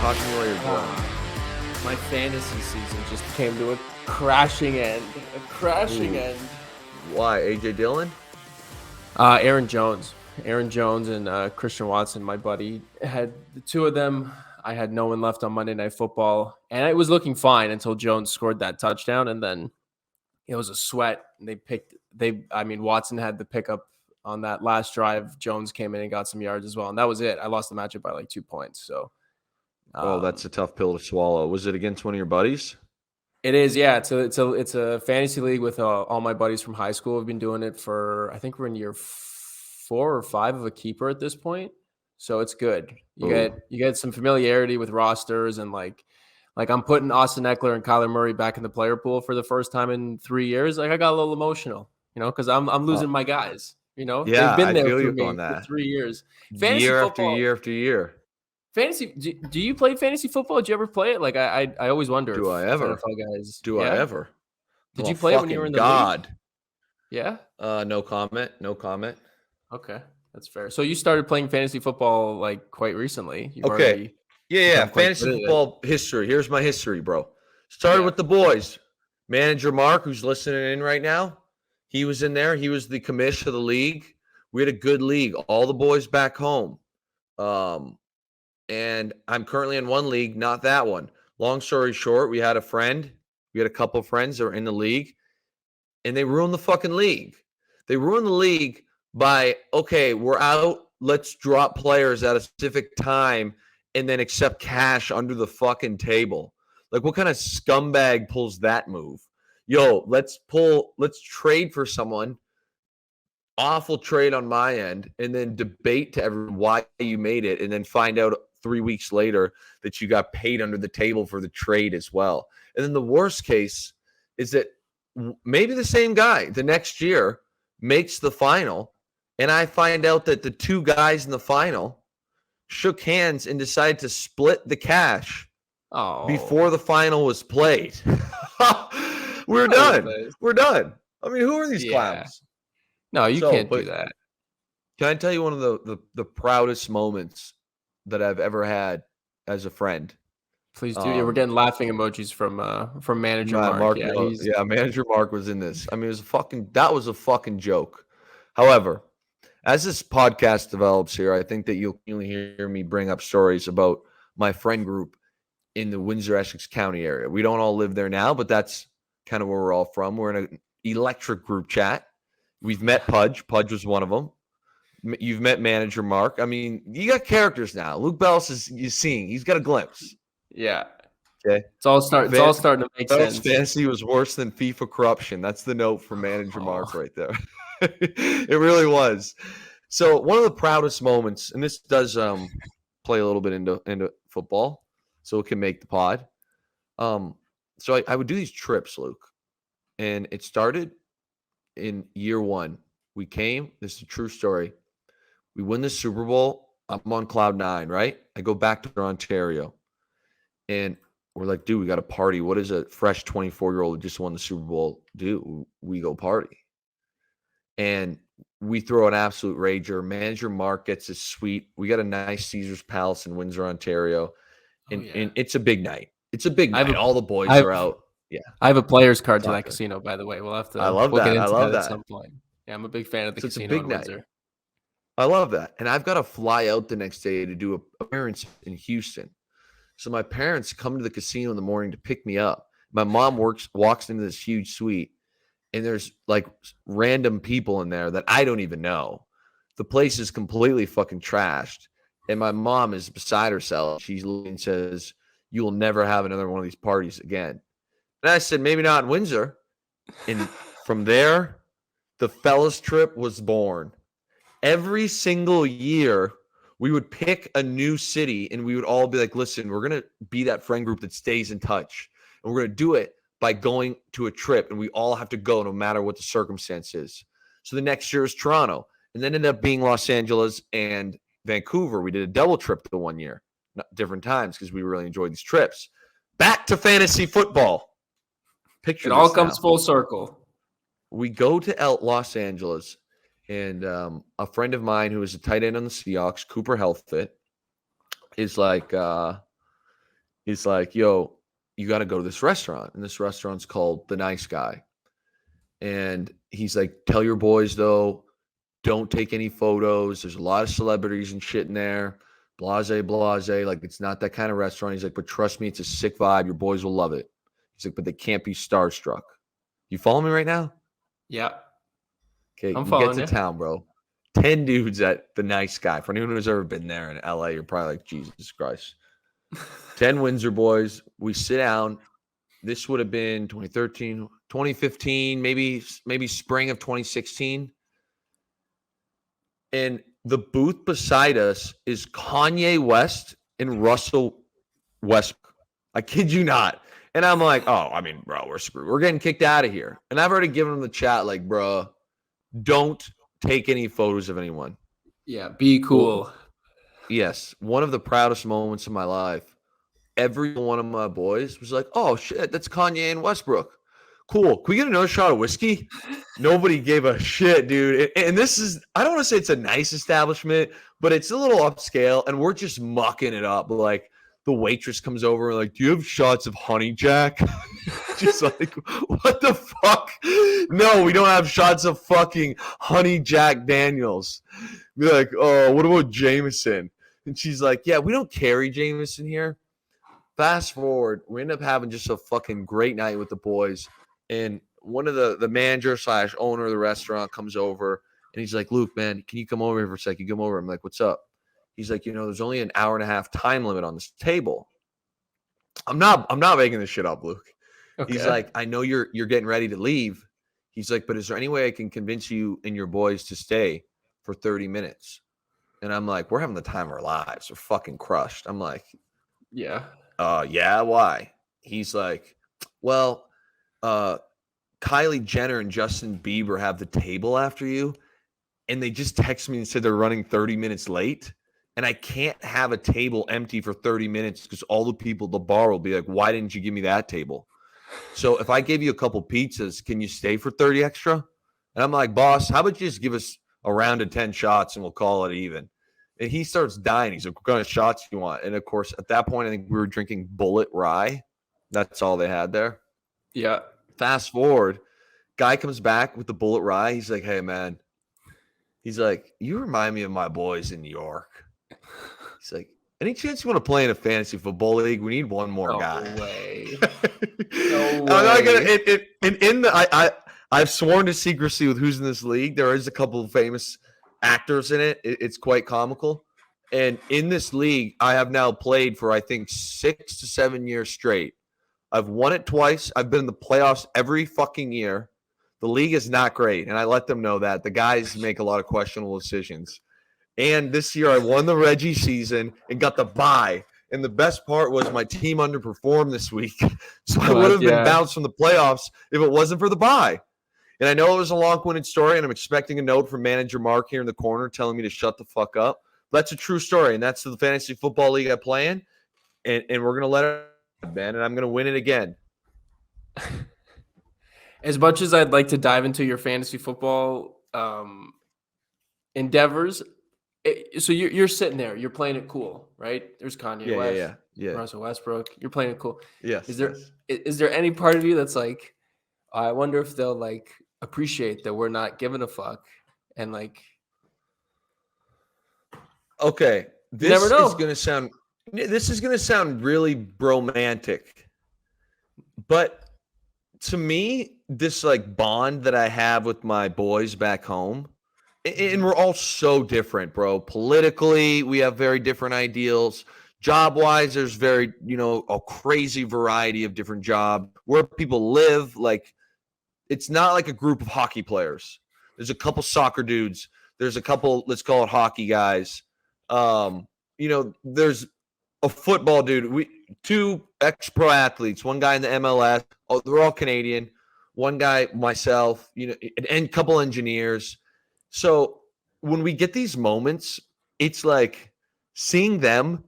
Talk to me while you're drunk. My fantasy season just came to a crashing end. Why? AJ Dillon? Aaron Jones and Christian Watson, my buddy, had the two of them. I had no one left on Monday Night Football, and it was looking fine until Jones scored that touchdown, and then it was a sweat. Watson had the pickup on that last drive. Jones came in and got some yards as well, and that was it. I lost the matchup by like 2 points. So, That's a tough pill to swallow. Was it against one of your buddies? It is, yeah. It's a fantasy league with all my buddies from high school. We've been doing it for, I think we're in year 4 or 5 of a keeper at this point. So it's good. You get some familiarity with rosters, and like I'm putting Austin Eckler and Kyler Murray back in the player pool for the first time in 3 years. Like I got a little emotional, because I'm losing my guys. Yeah, they've been there for me on that. for 3 years. Fantasy year football, after year after year. Fantasy? Do you play fantasy football? Did you ever play it? Like I always wonder. Do I ever? NFL guys. I ever? Did you play it when you were in the league? Yeah. No comment. Okay, that's fair. So you started playing fantasy football like quite recently. Yeah. Fantasy football history. Here's my history, bro. Started with the boys. Manager Mark, who's listening in right now, he was in there. He was the commish of the league. We had a good league. All the boys back home. And I'm currently in one league, not that one. Long story short, we had a couple of friends that were in the league, and they ruined the fucking league. They ruined the league by, okay, we're out. Let's drop players at a specific time and then accept cash under the fucking table. Like, what kind of scumbag pulls that move? Yo, let's trade for someone. Awful trade on my end, and then debate to everyone why you made it, and then find out 3 weeks later that you got paid under the table for the trade as well. And then the worst case is that maybe the same guy the next year makes the final, and I find out that the two guys in the final shook hands and decided to split the cash before the final was played. We're done. I mean, who are these clowns? No, you can't do that. Can I tell you one of the proudest moments that I've ever had as a friend? Please do. We're getting laughing emojis from Manager Mark. Manager Mark was in this. I mean, that was a fucking joke. However, as this podcast develops here, I think that you'll hear me bring up stories about my friend group in the Windsor-Essex County area. We don't all live there now, but that's kind of where we're all from. We're in an electric group chat. We've met Pudge. Pudge was one of them. You've met Manager Mark. I mean, you got characters now. Luke Bellus you're seeing. He's got a glimpse. Yeah. Okay. It's all starting to make sense. Fantasy was worse than FIFA corruption. That's the note from Manager Mark right there. It really was. So one of the proudest moments, and this does play a little bit into football, so it can make the pod. So I would do these trips, Luke, and it started in year 1. We came. This is a true story. We win the Super Bowl. I'm on cloud 9, right? I go back to Ontario, and we're like, dude, we got to party. What does a fresh 24-year-old who just won the Super Bowl do? We go party. And we throw an absolute rager. Manager Mark gets his suite. We got a nice Caesar's Palace in Windsor, Ontario. And it's a big night. It's a big night. All the boys are out. Yeah. I have a player's card to that casino, by the way. We'll have to. I love that. I love that at some point. Yeah, I'm a big fan of the casino. It's a big night. Windsor. I love that. And I've got to fly out the next day to do a appearance in Houston. So my parents come to the casino in the morning to pick me up. My mom walks into this huge suite, and there's like random people in there that I don't even know. The place is completely fucking trashed. And my mom is beside herself. She says, "You will never have another one of these parties again." And I said, "Maybe not in Windsor." And from there, the fellas trip was born. Every single year, we would pick a new city, and we would all be like, listen, we're going to be that friend group that stays in touch. And we're going to do it by going to a trip, and we all have to go no matter what the circumstance is. So the next year is Toronto, and then ended up being Los Angeles and Vancouver. We did a double trip the one year, different times, because we really enjoyed these trips. Back to fantasy football. Picture it all comes full circle. We go to Los Angeles, and a friend of mine who is a tight end on the Seahawks, Cooper Healthfit, is like, He's like, yo, you got to go to this restaurant. And this restaurant's called The Nice Guy. And he's like, tell your boys, though, don't take any photos. There's a lot of celebrities and shit in there. Blase, blase. Like, it's not that kind of restaurant. He's like, but trust me, it's a sick vibe. Your boys will love it. He's like, but they can't be starstruck. You follow me right now? Yeah. Okay, I'm you get following to you. town, bro. 10 dudes at The Nice Guy. For anyone who's ever been there in LA, you're probably like, Jesus Christ. 10 Windsor boys. We sit down. This would have been 2013, 2015, maybe spring of 2016. And the booth beside us is Kanye West and Russell Westbrook. I kid you not. And I'm like, oh, I mean, bro, we're screwed. We're getting kicked out of here. And I've already given them the chat, like, bro, don't take any photos of anyone. Yeah, be cool. Well, yes, one of the proudest moments of my life. Every one of my boys was like, oh, shit, that's Kanye and Westbrook. Cool. Can we get another shot of whiskey? Nobody gave a shit, dude. And this is, I don't want to say it's a nice establishment, but it's a little upscale, and we're just mucking it up. Like, the waitress comes over and like, do you have shots of Honey Jack? Just like, what the fuck? No, we don't have shots of fucking Honey Jack Daniels. Be like, oh, what about Jameson? And she's like, yeah, we don't carry Jameson here. Fast forward, we end up having just a fucking great night with the boys. And one of the manager / owner of the restaurant comes over and he's like, Luke, man, can you come over here for a second? Come over. I'm like, what's up? He's like, there's only an hour and a half time limit on this table. I'm not making this shit up, Luke. Okay. He's like, I know you're getting ready to leave. He's like, but is there any way I can convince you and your boys to stay for 30 minutes? And I'm like, we're having the time of our lives. We're fucking crushed. I'm like, yeah. Yeah, why? He's like, well, Kylie Jenner and Justin Bieber have the table after you, and they just texted me and said they're running 30 minutes late, and I can't have a table empty for 30 minutes because all the people at the bar will be like, why didn't you give me that table? So if I gave you a couple pizzas, can you stay for 30 extra? And I'm like, boss, how about you just give us a round of 10 shots and we'll call it even? And he starts dying. He's like, what kind of shots do you want? And, of course, at that point, I think we were drinking Bullet Rye. That's all they had there. Yeah. Fast forward, guy comes back with the Bullet Rye. He's like, hey, man. He's like, you remind me of my boys in New York. He's like, any chance you want to play in a fantasy football league? We need one more guy. No way. I've sworn to secrecy with who's in this league. There is a couple of famous actors in it. It's quite comical. And in this league, I have now played for, I think, 6 to 7 years straight. I've won it twice. I've been in the playoffs every fucking year. The league is not great, and I let them know that. The guys make a lot of questionable decisions. And this year, I won the Reggie season and got the bye. And the best part was my team underperformed this week. So I would have been bounced from the playoffs if it wasn't for the bye. And I know it was a long-winded story, and I'm expecting a note from manager Mark here in the corner telling me to shut the fuck up. That's a true story, and that's the fantasy football league I play in. And we're going to let it, man, and I'm going to win it again. As much as I'd like to dive into your fantasy football endeavors, so you're sitting there, you're playing it cool, right? There's Kanye West, Russell Westbrook. You're playing it cool. Yes. Is there any part of you that's like, I wonder if they'll like appreciate that we're not giving a fuck and like. Okay, this is gonna sound really romantic, but to me, this like bond that I have with my boys back home, and we're all so different, bro. Politically, we have very different ideals. Job-wise, there's very, a crazy variety of different jobs. Where people live, like, it's not like a group of hockey players. There's a couple soccer dudes. There's a couple, let's call it hockey guys. There's a football dude. 2 ex-pro athletes. One guy in the MLS. Oh, they're all Canadian. One guy, myself, and a couple engineers. So when we get these moments, it's like seeing them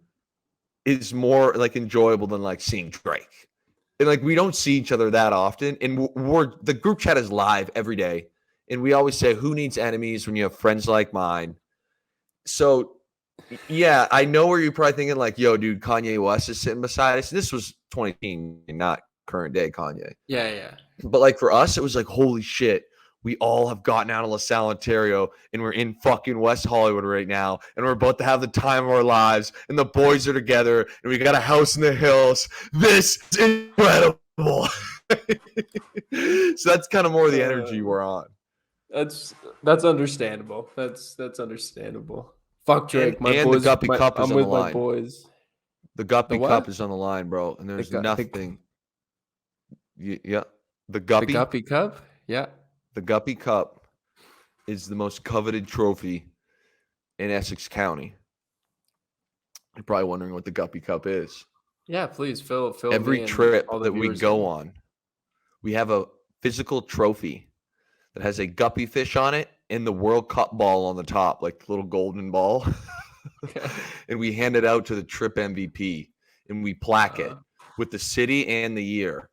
is more like enjoyable than like seeing Drake. And like we don't see each other that often. And the group chat is live every day. And we always say, who needs enemies when you have friends like mine? So Yeah, I know where you're probably thinking like, yo, dude, Kanye West is sitting beside us. This was 2018, not current day Kanye. Yeah, yeah. But like for us, it was like, holy shit, we all have gotten out of LaSalle, Ontario, and we're in fucking West Hollywood right now, and we're about to have the time of our lives, and the boys are together, and we got a house in the hills. This is incredible. So that's kind of more the energy we're on. That's understandable. That's understandable. Fuck Drake. My And the boys. Guppy Cup is I'm on the with my line. boys. The Guppy what? Cup is on the line, bro, and there's nothing. Yeah, the Guppy. The Guppy Cup. Yeah. The Guppy Cup is the most coveted trophy in Essex County. You're probably wondering what the Guppy Cup is. Yeah, please fill Every me trip all the that we viewers go in. on, we have a physical trophy that has a guppy fish on it and the World Cup ball on the top, like the little golden ball. And we hand it out to the trip MVP and we plaque it with the city and the year.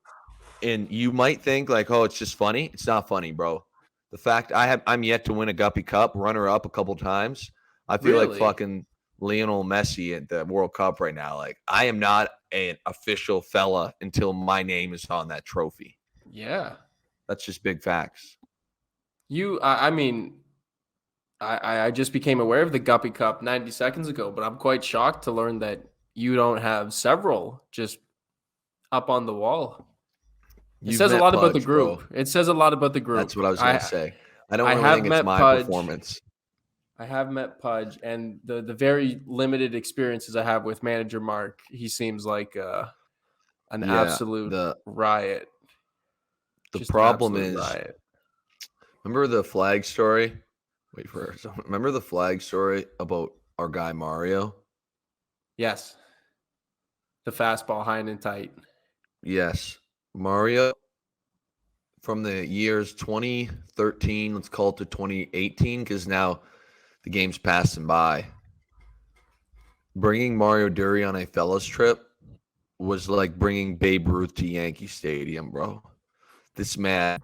And you might think like, oh, it's just funny. It's not funny, bro. The fact I'm yet to win a Guppy Cup, runner up a couple times. I feel like fucking Lionel Messi at the World Cup right now. Like I am not an official fella until my name is on that trophy. Yeah. That's just big facts. I mean, I just became aware of the Guppy Cup 90 seconds ago, but I'm quite shocked to learn that you don't have several just up on the wall. It says a lot about the group. Bro. It says a lot about the group. That's what I was going to say. I don't really think it's my performance. I have met Pudge, and the very limited experiences I have with manager Mark, he seems like an absolute riot. The problem is, remember the flag story? Wait for it. Remember the flag story about our guy Mario? Yes. The fastball high and tight. Yes. Mario, from the years 2013, let's call it to 2018, because now the game's passing by. Bringing Mario Dury on a fellas trip was like bringing Babe Ruth to Yankee Stadium, bro. This man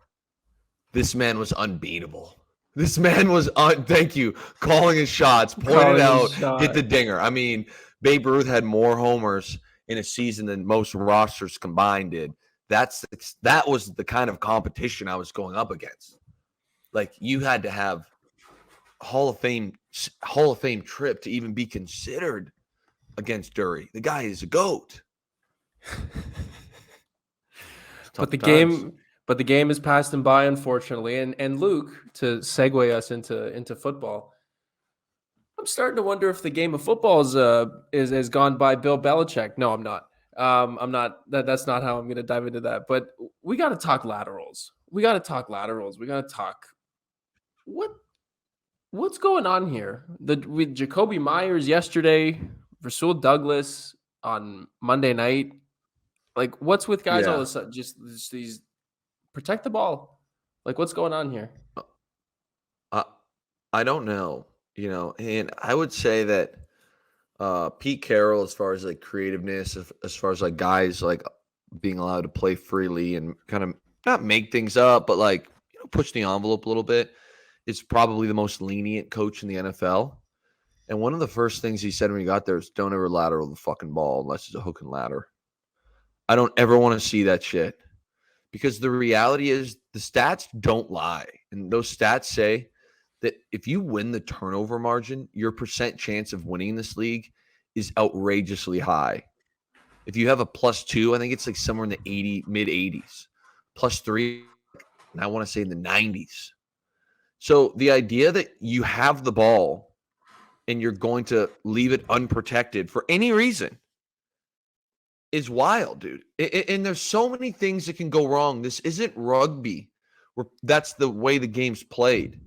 was unbeatable. This man was thank you, calling his shots, pointed out, hit the dinger. I mean, Babe Ruth had more homers in a season than most rosters combined did. That was the kind of competition I was going up against. Like you had to have Hall of Fame trip to even be considered against Dury. The guy is a GOAT. But the game has passed him by, unfortunately. And Luke, to segue us into football, I'm starting to wonder if the game of football is gone by Bill Belichick. No, I'm not. I'm not. That's not how I'm going to dive into that. But we got to talk laterals. We got to talk what's going on here. With Jacoby Myers yesterday, Rasul Douglas on Monday night. Like, what's with guys all of a sudden? Just these protect the ball. Like, what's going on here? I don't know. And I would say that Pete Carroll, as far as like creativeness, as far as like guys like being allowed to play freely and kind of not make things up, but like push the envelope a little bit, is probably the most lenient coach in the NFL. And one of the first things he said when he got there is, "Don't ever lateral the fucking ball unless it's a hook and ladder." I don't ever want to see that shit, because the reality is the stats don't lie, and those stats say that if you win the turnover margin, your percent chance of winning this league is outrageously high. If you have a +2, I think it's like somewhere in the mid 80s. +3, and I want to say in the 90s. So the idea that you have the ball and you're going to leave it unprotected for any reason is wild, dude. And there's so many things that can go wrong. This isn't rugby where that's the way the game's played.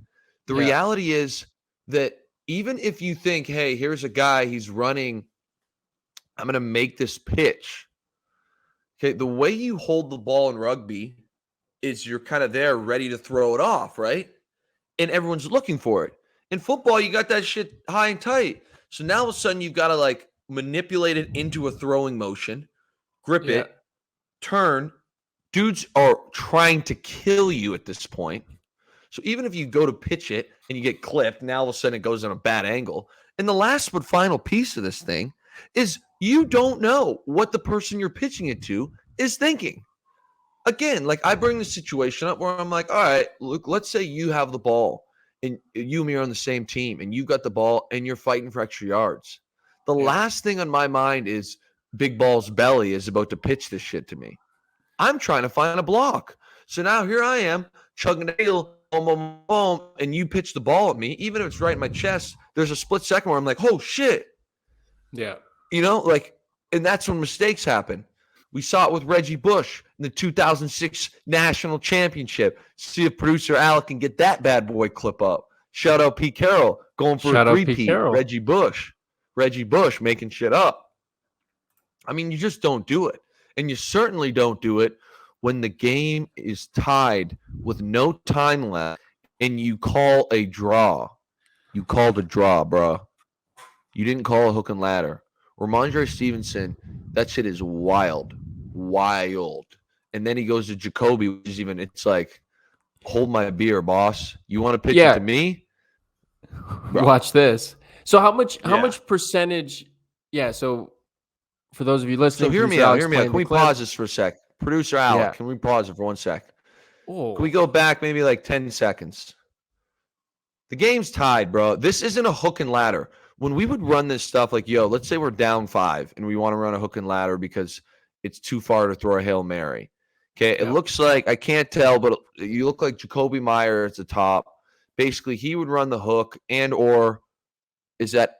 The reality is that even if you think, hey, here's a guy, he's running, I'm going to make this pitch. Okay, the way you hold the ball in rugby is you're kind of there ready to throw it off, right? And everyone's looking for it. In football, you got that shit high and tight. So now all of a sudden you've got to like manipulate it into a throwing motion, grip it, turn. Dudes are trying to kill you at this point. So even if you go to pitch it and you get clipped, now all of a sudden it goes on a bad angle. And the last but final piece of this thing is you don't know what the person you're pitching it to is thinking. Again, like I bring the situation up where I'm like, all right, look, let's say you have the ball and you and me are on the same team and you got the ball and you're fighting for extra yards. The last thing on my mind is Big Ball's belly is about to pitch this shit to me. I'm trying to find a block. So now here I am chugging a deal, boom, boom, boom, and you pitch the ball at me. Even if it's right in my chest, there's a split second where I'm like, oh, shit. Yeah. You know, like, and that's when mistakes happen. We saw it with Reggie Bush in the 2006 National Championship. See if producer Alec can get that bad boy clip up. Shout out Pete Carroll going for a three-peat. Reggie Bush making shit up. I mean, you just don't do it. And you certainly don't do it when the game is tied with no time left and you call a draw. You called a draw, bro. You didn't call a hook and ladder. Ramondre Stevenson, that shit is wild. Wild. And then he goes to Jacoby, which is even, it's like, hold my beer, boss. You want to pitch it to me? Bro. Watch this. So how much percentage? Yeah, so for those of you listening, so hear me out. Can we pause this for a sec? Producer Alec, can we pause it for 1 sec? Oh. Can we go back maybe like 10 seconds? The game's tied, bro. This isn't a hook and ladder. When we would run this stuff like, yo, let's say we're down 5 and we want to run a hook and ladder because it's too far to throw a Hail Mary. Okay, it looks like, I can't tell, but you look like Jacoby Meyer at the top. Basically, he would run the hook and or is that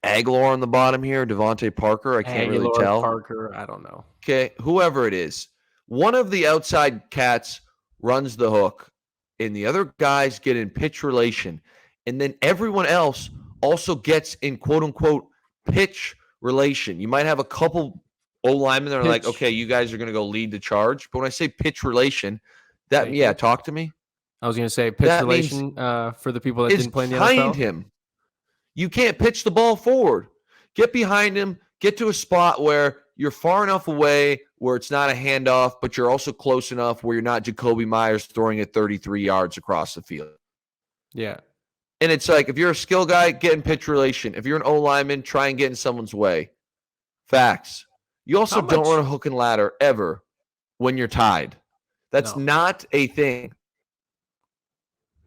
Aguilar on the bottom here, Devontae Parker? I can't really tell. Parker, I don't know. Okay, whoever it is. One of the outside cats runs the hook, and the other guys get in pitch relation. And then everyone else also gets in quote-unquote pitch relation. You might have a couple O-linemen that are like, okay, you guys are going to go lead the charge. But when I say pitch relation, that, talk to me. I was going to say pitch relation for the people that didn't play in the NFL. Behind him. You can't pitch the ball forward. Get behind him. Get to a spot where you're far enough away where it's not a handoff, but you're also close enough where you're not Jacoby Myers throwing it 33 yards across the field. Yeah. And it's like, if you're a skill guy, get in pitch relation. If you're an O-lineman, try and get in someone's way. Facts. You also don't run a hook and ladder ever when you're tied. That's not a thing.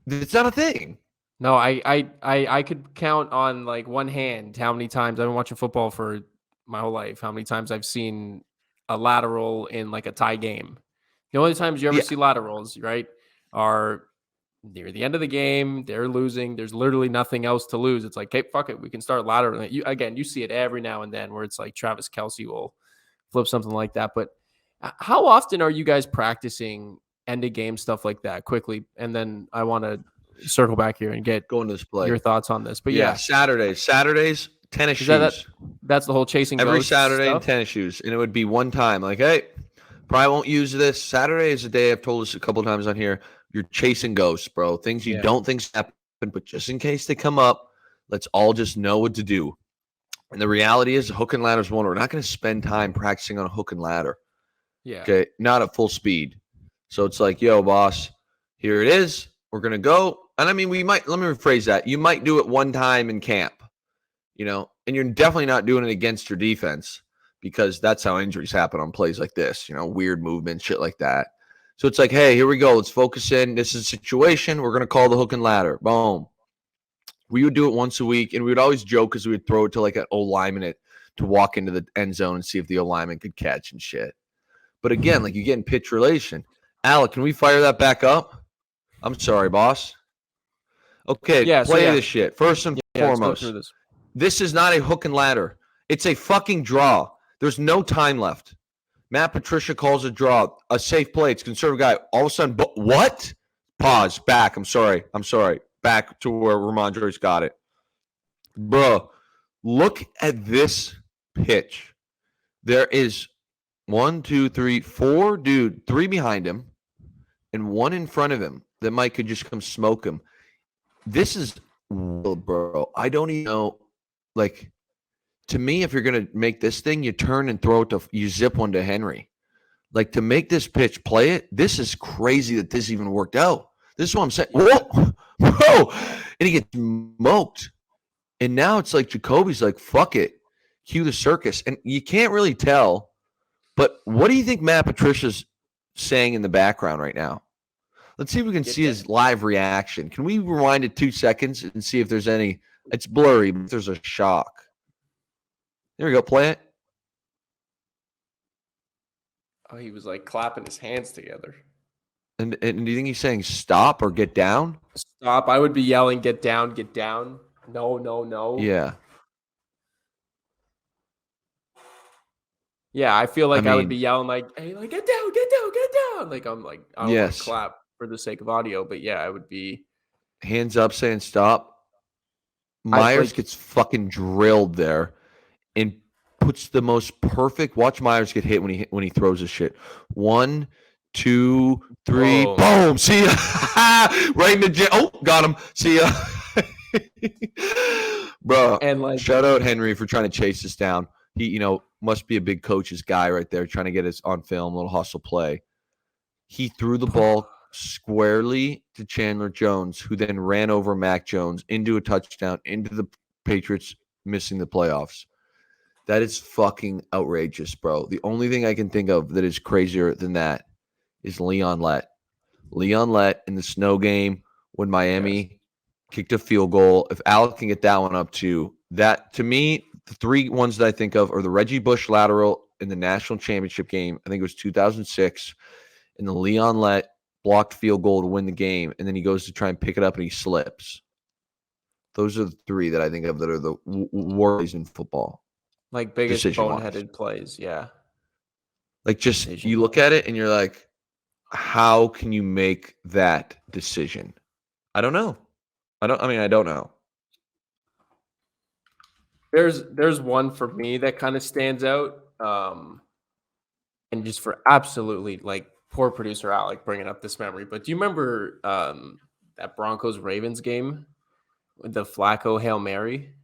It's not a thing. No, I could count on like one hand how many times I've been watching football for my whole life, how many times I've seen a lateral in like a tie game. The only times you ever see laterals, right, are near the end of the game. They're losing. There's literally nothing else to lose. It's like, hey, fuck it. We can start lateral. You see it every now and then where it's like Travis Kelce will flip something like that. But how often are you guys practicing end of game stuff like that quickly? And then I want to circle back here and get going to this play. Your thoughts on this. But Saturdays, tennis shoes. That's the whole chasing every Saturday stuff? in tennis shoes. And it would be one time like, hey, probably won't use this. Saturday is the day, I've told us a couple of times on here, you're chasing ghosts, bro. Things you don't think happen, but just in case they come up, let's all just know what to do. And the reality is, hook and ladder is one. We're not going to spend time practicing on a hook and ladder. Yeah. Okay. Not at full speed. So it's like, yo, boss, here it is. We're going to go. And I mean, let me rephrase that. You might do it one time in camp, and you're definitely not doing it against your defense because that's how injuries happen on plays like this, weird movement, shit like that. So it's like, hey, here we go. Let's focus in. This is a situation. We're going to call the hook and ladder. Boom. We would do it once a week, and we would always joke because we would throw it to like an O-lineman to walk into the end zone and see if the O-lineman could catch and shit. But again, like you get in pitch relation. Alec, can we fire that back up? I'm sorry, boss. Okay, play this shit. First and foremost, this is not a hook and ladder. It's a fucking draw. There's no time left. Matt Patricia calls a draw, a safe play. It's conservative guy. All of a sudden, what? Pause. Back. I'm sorry. Back to where Ramondre's got it. Bro, look at this pitch. There is 1, 2, 3, 4 dude, 3 behind him, and 1 in front of him that Mike could just come smoke him. This is wild, bro. I don't even know. Like, to me, if you're going to make this thing, you turn and throw it you zip one to Henry. Like, to make this pitch, play it, this is crazy that this even worked out. This is what I'm saying. Whoa, bro, and he gets smoked. And now it's like Jacoby's like, fuck it, cue the circus, and you can't really tell. But what do you think Matt Patricia's saying in the background right now? Let's see if we can see his live reaction. Can we rewind it 2 seconds and see if there's any? It's blurry, but there's a shock. There we go. Play it. Oh, he was like clapping his hands together. And do you think he's saying stop or get down? Stop. I would be yelling, get down, get down. No, no, no. Yeah. Yeah, I feel like I would be yelling like, hey, like get down, get down, get down. Like I'm like, I don't want to clap for the sake of audio, but yeah, I would be hands up saying stop. Myers gets fucking drilled there and puts the most perfect. Watch Myers get hit when he throws his shit. 1, 2, 3, boom. See ya. Right in the gym. Oh, got him. See ya. Bro, and like, shout out Henry for trying to chase this down. He, must be a big coach's guy right there, trying to get us on film, a little hustle play. He threw the ball squarely to Chandler Jones, who then ran over Mac Jones into a touchdown, into the Patriots missing the playoffs. That is fucking outrageous, bro. The only thing I can think of that is crazier than that is Leon Lett. Leon Lett in the snow game when Miami kicked a field goal. If Alec can get that one up too, that to me, the 3 ones that I think of are the Reggie Bush lateral in the national championship game. I think it was 2006. And the Leon Lett blocked field goal to win the game. And then he goes to try and pick it up and he slips. Those are the 3 that I think of that are the worst in football. Like biggest boneheaded plays. Yeah. Like just you look at it and you're like, how can you make that decision? I don't know. I don't know. There's one for me that kind of stands out. And just for absolutely like poor producer Alec bringing up this memory. But do you remember that Broncos-Ravens game with the Flacco Hail Mary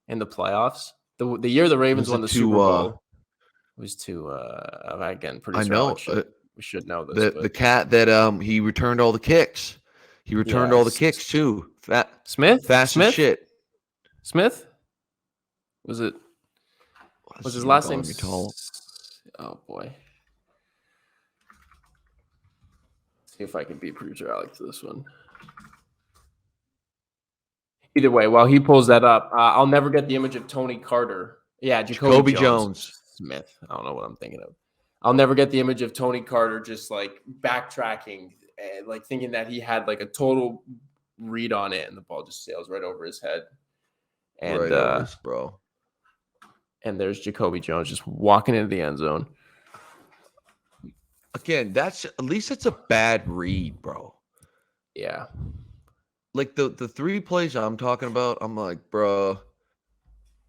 in the playoffs? The year the Ravens won the Super Bowl. It was again, producer Alec we should know this. The cat that he returned all the kicks. He returned all the kicks too. Smith? Fast as shit. Smith? Was his last name? Tall. Oh boy. See if I can beat producer Alex to this one. Either way, while he pulls that up, I'll never get the image of Tony Carter. Yeah, Jacoby Jones. Smith. I don't know what I'm thinking of. I'll never get the image of Tony Carter just like backtracking and like thinking that he had like a total read on it and the ball just sails right over his head. And right over, bro. And there's Jacoby Jones just walking into the end zone. Again, at least it's a bad read, bro. Yeah. Like the 3 plays I'm talking about, I'm like, bro,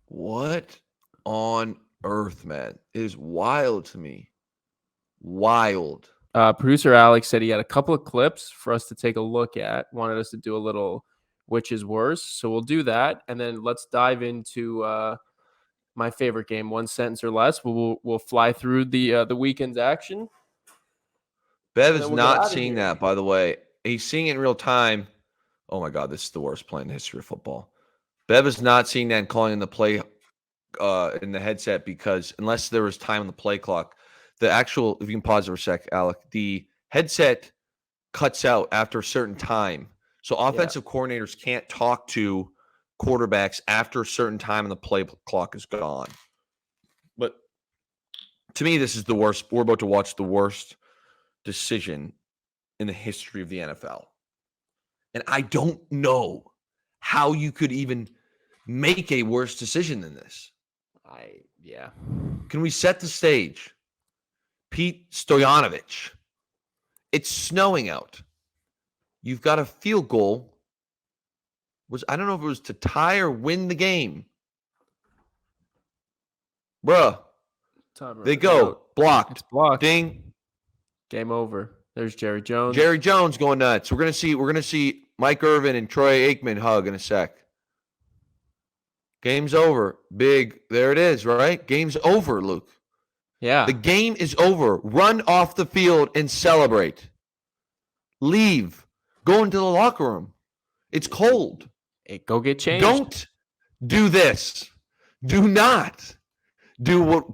what on earth, man? It is wild to me. Wild. Producer Alex said he had a couple of clips for us to take a look at. Wanted us to do a little which is worse. So we'll do that. And then let's dive into my favorite game, 1 sentence or less. We'll fly through the weekend's action. Bev is not seeing that, by the way. He's seeing it in real time. Oh my God, this is the worst play in the history of football. Bev is not seeing that and calling in the play in the headset because unless there was time on the play clock, the actual, if you can pause for a sec, Alec, the headset cuts out after a certain time. So offensive coordinators can't talk to quarterbacks after a certain time and the play clock is gone. But to me, this is the worst. We're about to watch the worst decision in the history of the NFL. And I don't know how you could even make a worse decision than this. Can we set the stage? Pete Stoyanovich. It's snowing out. You've got a field goal. I don't know if it was to tie or win the game. Bruh. They go. Blocked. It's blocked. Ding. Game over. There's Jerry Jones. Jerry Jones going nuts. We're gonna see Mike Irvin and Troy Aikman hug in a sec. Game's over. Big. There it is, right? Game's over, Luke. Yeah. The game is over. Run off the field and celebrate. Leave. Go into the locker room. It's cold. Hey, go get changed. Don't do this. Do not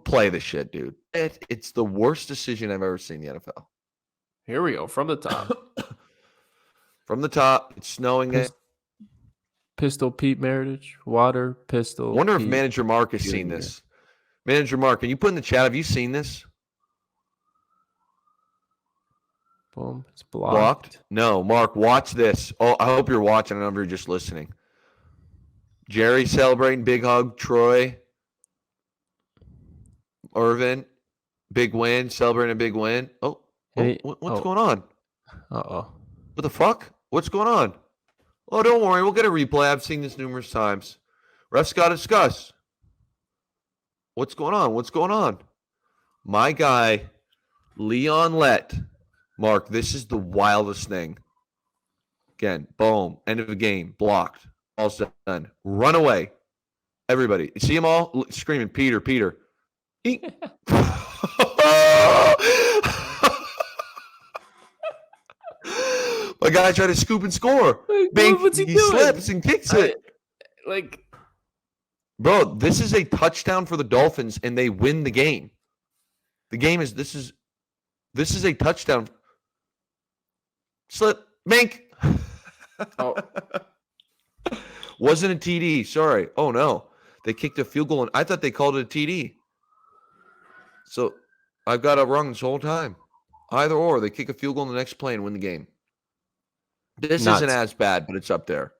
play the shit, dude. It's the worst decision I've ever seen in the NFL. Here we go. From the top. From the top, it's snowing. Pistol Pete Meredith. Water, pistol. Wonder Pete if Manager Mark has seen this. Manager Mark, can you put in the chat, have you seen this? Boom. It's blocked. No, Mark, watch this. Oh, I hope you're watching. I don't know if you're just listening. Jerry celebrating, big hug. Troy. Irvin, big win, celebrating a big win. What's going on? Uh-oh. What the fuck? What's going on? Oh, don't worry. We'll get a replay. I've seen this numerous times. Refs got to discuss. What's going on? What's going on? My guy, Leon Lett. Mark, this is the wildest thing. Again, boom. End of the game. Blocked. All done. Run away. Everybody. You see them all screaming, Peter, Peter. My guy tried to scoop and score. What's he doing? Slips and kicks it. Bro, this is a touchdown for the Dolphins, and they win the game. The game is this is a touchdown. Slip, bank. Oh. Wasn't a TD. Sorry. Oh no, they kicked a field goal, and I thought they called it a TD. So I've got it wrong this whole time. Either or, they kick a field goal in the next play and win the game. This isn't as bad, but it's up there.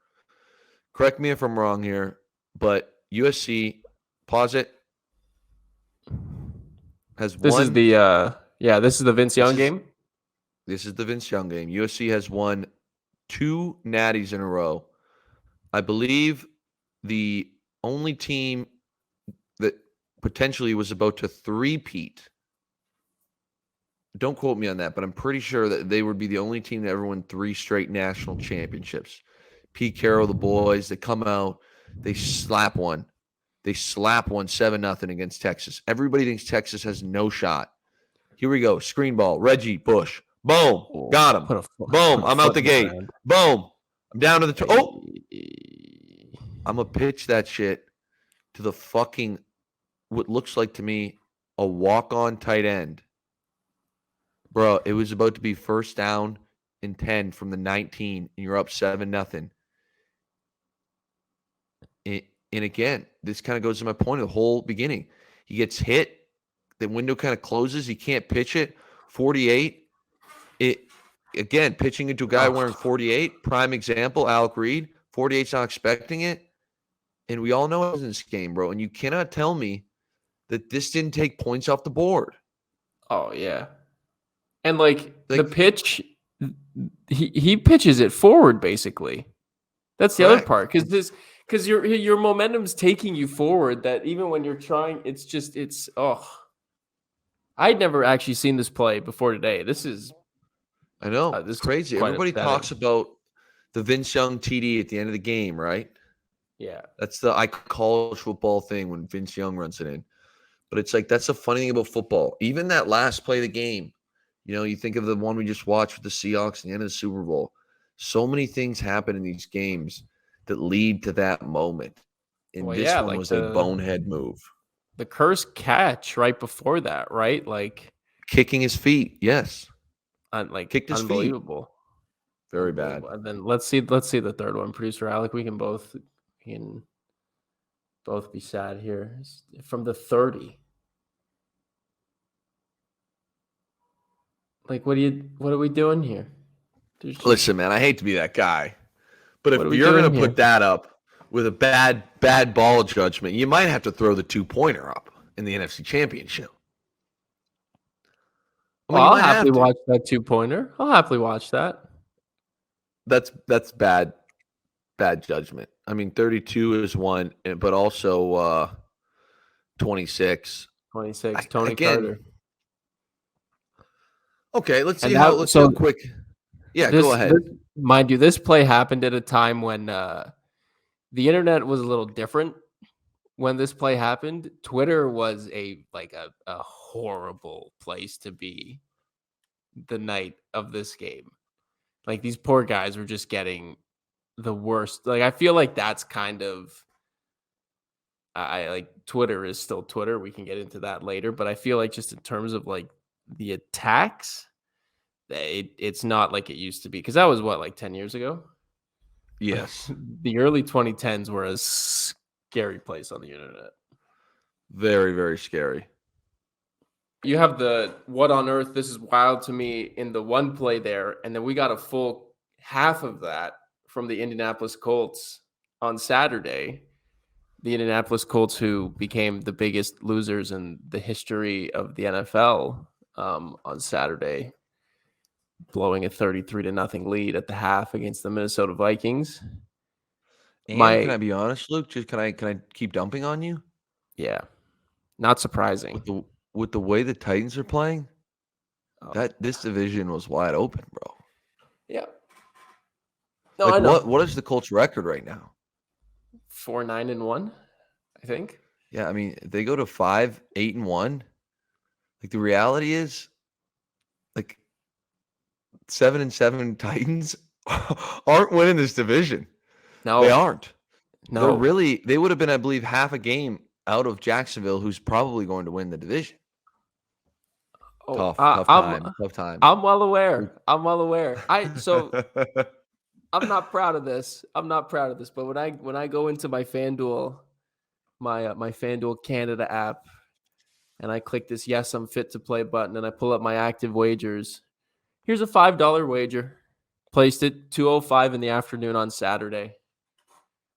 Correct me if I'm wrong here, but USC, pause it, has this won. Is the this is the Vince Young game. This is the Vince Young game. USC has won 2 natties in a row. I believe the only team that potentially was about to three-peat. Don't quote me on that, but I'm pretty sure that they would be the only team that ever won 3 straight national championships. Pete Carroll, the boys, they come out, they slap one. They slap one 7-0 against Texas. Everybody thinks Texas has no shot. Here we go. Screen ball. Reggie Bush. Boom. Got him. Boom. I'm out the gate. Boom. I'm down to the I'm going to pitch that shit to the fucking, what looks like to me, a walk-on tight end. Bro, it was about to be first down and 10 from the 19, and you're up 7-0. And again, this kind of goes to my point of the whole beginning. He gets hit. The window kind of closes. He can't pitch it. 48. Again, pitching into a guy wearing 48. Prime example, Alec Reed. 48's not expecting it. And we all know it was in this game, bro. And you cannot tell me that this didn't take points off the board. Oh, yeah. And, the pitch, he pitches it forward, basically. That's the other part. Because your momentum's taking you forward, that even when you're trying, I'd never actually seen this play before today. I know. This is crazy. Everybody talks about the Vince Young TD at the end of the game, right? Yeah. That's the college football thing when Vince Young runs it in. But it's like, that's the funny thing about football. Even that last play of the game, you think of the one we just watched with the Seahawks at the end of the Super Bowl. So many things happen in these games that lead to that moment. And this one was a bonehead move. The cursed catch right before that, right? Kicking his feet, yes. Kicked his unbelievable. Feet. Very bad. And then let's see the third one. Producer Alec, we can both be sad here. From the 30. What are we doing here? Listen, man, I hate to be that guy, but if you're going to put that up with a bad ball judgment, you might have to throw the 2-pointer up in the NFC Championship. I'll happily watch that 2-pointer. I'll happily watch that. That's bad judgment. 32 is one, but also 26. 26. Tony Carter. Okay, let's see let's do a quick. Yeah, go ahead. Mind you, this play happened at a time when the internet was a little different. When this play happened, Twitter was a horrible place to be the night of this game. Like these poor guys were just getting the worst. Like I feel like that's kind of I like Twitter is still Twitter. We can get into that later, but I feel like just in terms of like the attacks, it's not like it used to be because that was what like 10 years ago. Like Yes. the early 2010s were a scary place on the internet. Very, very scary. You have the what on earth? This is wild to me in the one play there, and then we got a full half of that from the Indianapolis Colts on Saturday. The Indianapolis Colts, who became the biggest losers in the history of the NFL on Saturday, blowing a 33-0 lead at the half against the Minnesota Vikings. And can I be honest, Luke? Just can I keep dumping on you? Yeah, not surprising. With the way the Titans are playing, Oh, that this division was wide open, bro. yeah. No, Like I know. what is the Colts record right now? 4-9-1, I think. Yeah, I mean, if they go to 5-8-1, like the reality is, like 7-7 Titans aren't winning this division. No, They aren't. no. They would have been, I believe, half a game out of Jacksonville, who's probably going to win the division. Oh, Tough time. I'm well aware. I'm well aware. I'm not proud of this. But when I go into my FanDuel, my FanDuel Canada app, and I click this yes, I'm fit to play button, and I pull up my active wagers. Here's a $5 wager. Placed it 2:05 in the afternoon on Saturday.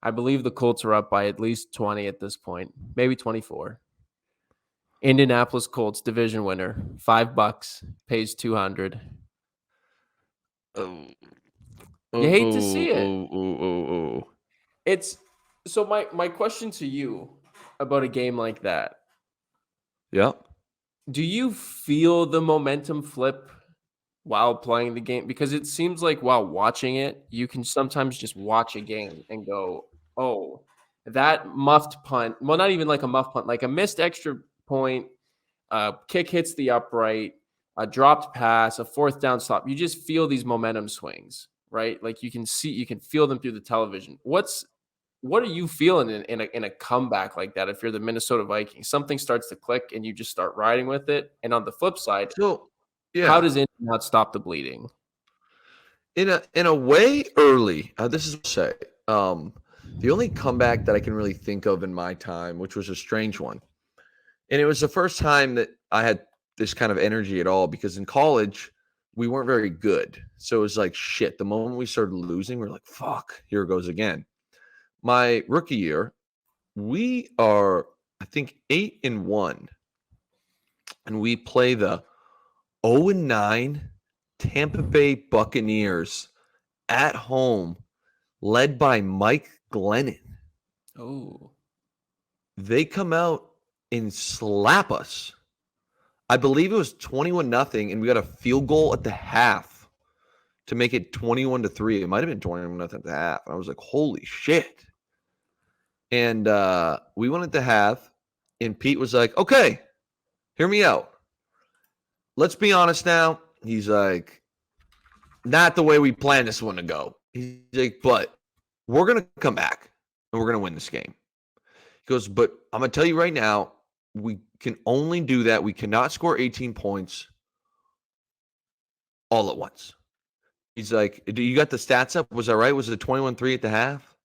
I believe the Colts are up by at least 20 at this point, maybe 24. Indianapolis Colts division winner, $5, pays 200. Oh. You hate to see it. Oh. It's so my question to you about a game like that. Yep. Do you feel the momentum flip while playing the game? Because it seems like while watching it, you can sometimes just watch a game and go, oh, that muffed punt. Well, not even like a muffed punt, like a missed extra point, kick hits the upright, a dropped pass, a fourth down stop. You just feel these momentum swings, right? Like you can feel them through the television. What are you feeling in a comeback like that? If you're the Minnesota Vikings, something starts to click and you just start riding with it. And on the flip side, So, yeah. how does it not stop the bleeding? In a way, early. This is what I say. The only comeback that I can really think of in my time, which was a strange one, and it was the first time that I had this kind of energy at all, because in college we weren't very good. So it was like shit. The moment we started losing, we're like, fuck, here it goes again. My rookie year, we are, I think, 8-1, and we play the 0-9 Tampa Bay Buccaneers at home, led by Mike Glennon. Oh, They come out and slap us. I believe it was 21-0, and we got a field goal at the half to make it 21-3. It might have been 21-0 at the half. And I was like, holy shit. And we went at the half, and Pete was like, okay, hear me out. Let's be honest now. He's like, not the way we planned this one to go. He's like, but we're going to come back, and we're going to win this game. He goes, but I'm going to tell you right now, we can only do that. We cannot score 18 points all at once. He's like, do you got the stats up? Was that right? Was it 21-3 at the half?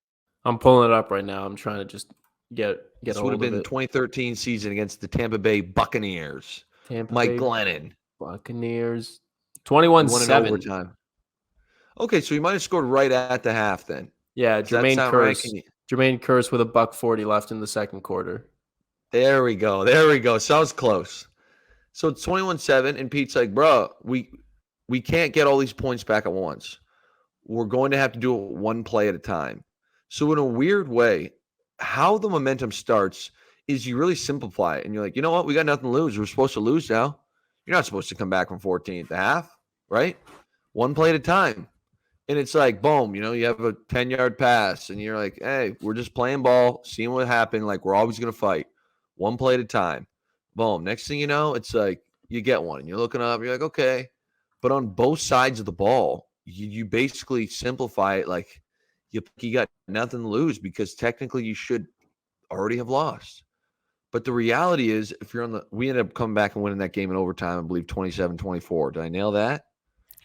I'm pulling it up right now. I'm trying to just get This a would hold have of been it. 2013 season against the Tampa Bay Buccaneers. Mike Glennon. Buccaneers. We won in 21-7. overtime. Okay, so you might have scored right at the half then. Yeah, Does that Jermaine sound right? Kearse. Jermaine Kearse with $1.40 left in the second quarter. There we go. Sounds close. So it's 21-7, and Pete's like, bro, we can't get all these points back at once. We're going to have to do it one play at a time. So in a weird way, how the momentum starts is you really simplify it. And you're like, you know what? We got nothing to lose. We're supposed to lose now. You're not supposed to come back from 14 at the half, right? One play at a time. And it's like, boom, you have a 10-yard pass, and you're like, hey, we're just playing ball, seeing what happened. Like, we're always going to fight. One play at a time. Boom. Next thing you know, it's like you get one, and you're looking up. You're like, okay. But on both sides of the ball, you basically simplify it like you got nothing to lose because technically you should already have lost. But the reality is, if you're we ended up coming back and winning that game in overtime, I believe 27-24. Did I nail that?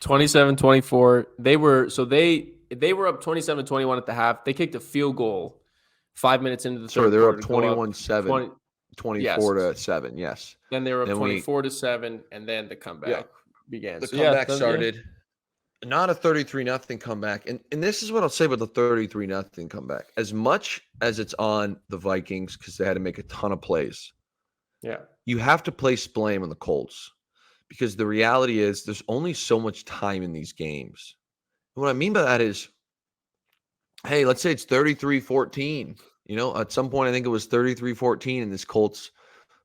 27-24. They were up 27-21 at the half. They kicked a field goal 5 minutes into the third They were quarter up to go up 21-7, 24-7. Yes. Then they were up Then 24-7, and then the comeback began. The So comeback started. Not a 33-0 comeback. And this is what I'll say about the 33-0 comeback. As much as it's on the Vikings because they had to make a ton of plays, you have to place blame on the Colts because the reality is there's only so much time in these games. And what I mean by that is, hey, let's say it's 33-14. At some point I think it was 33-14 in this Colts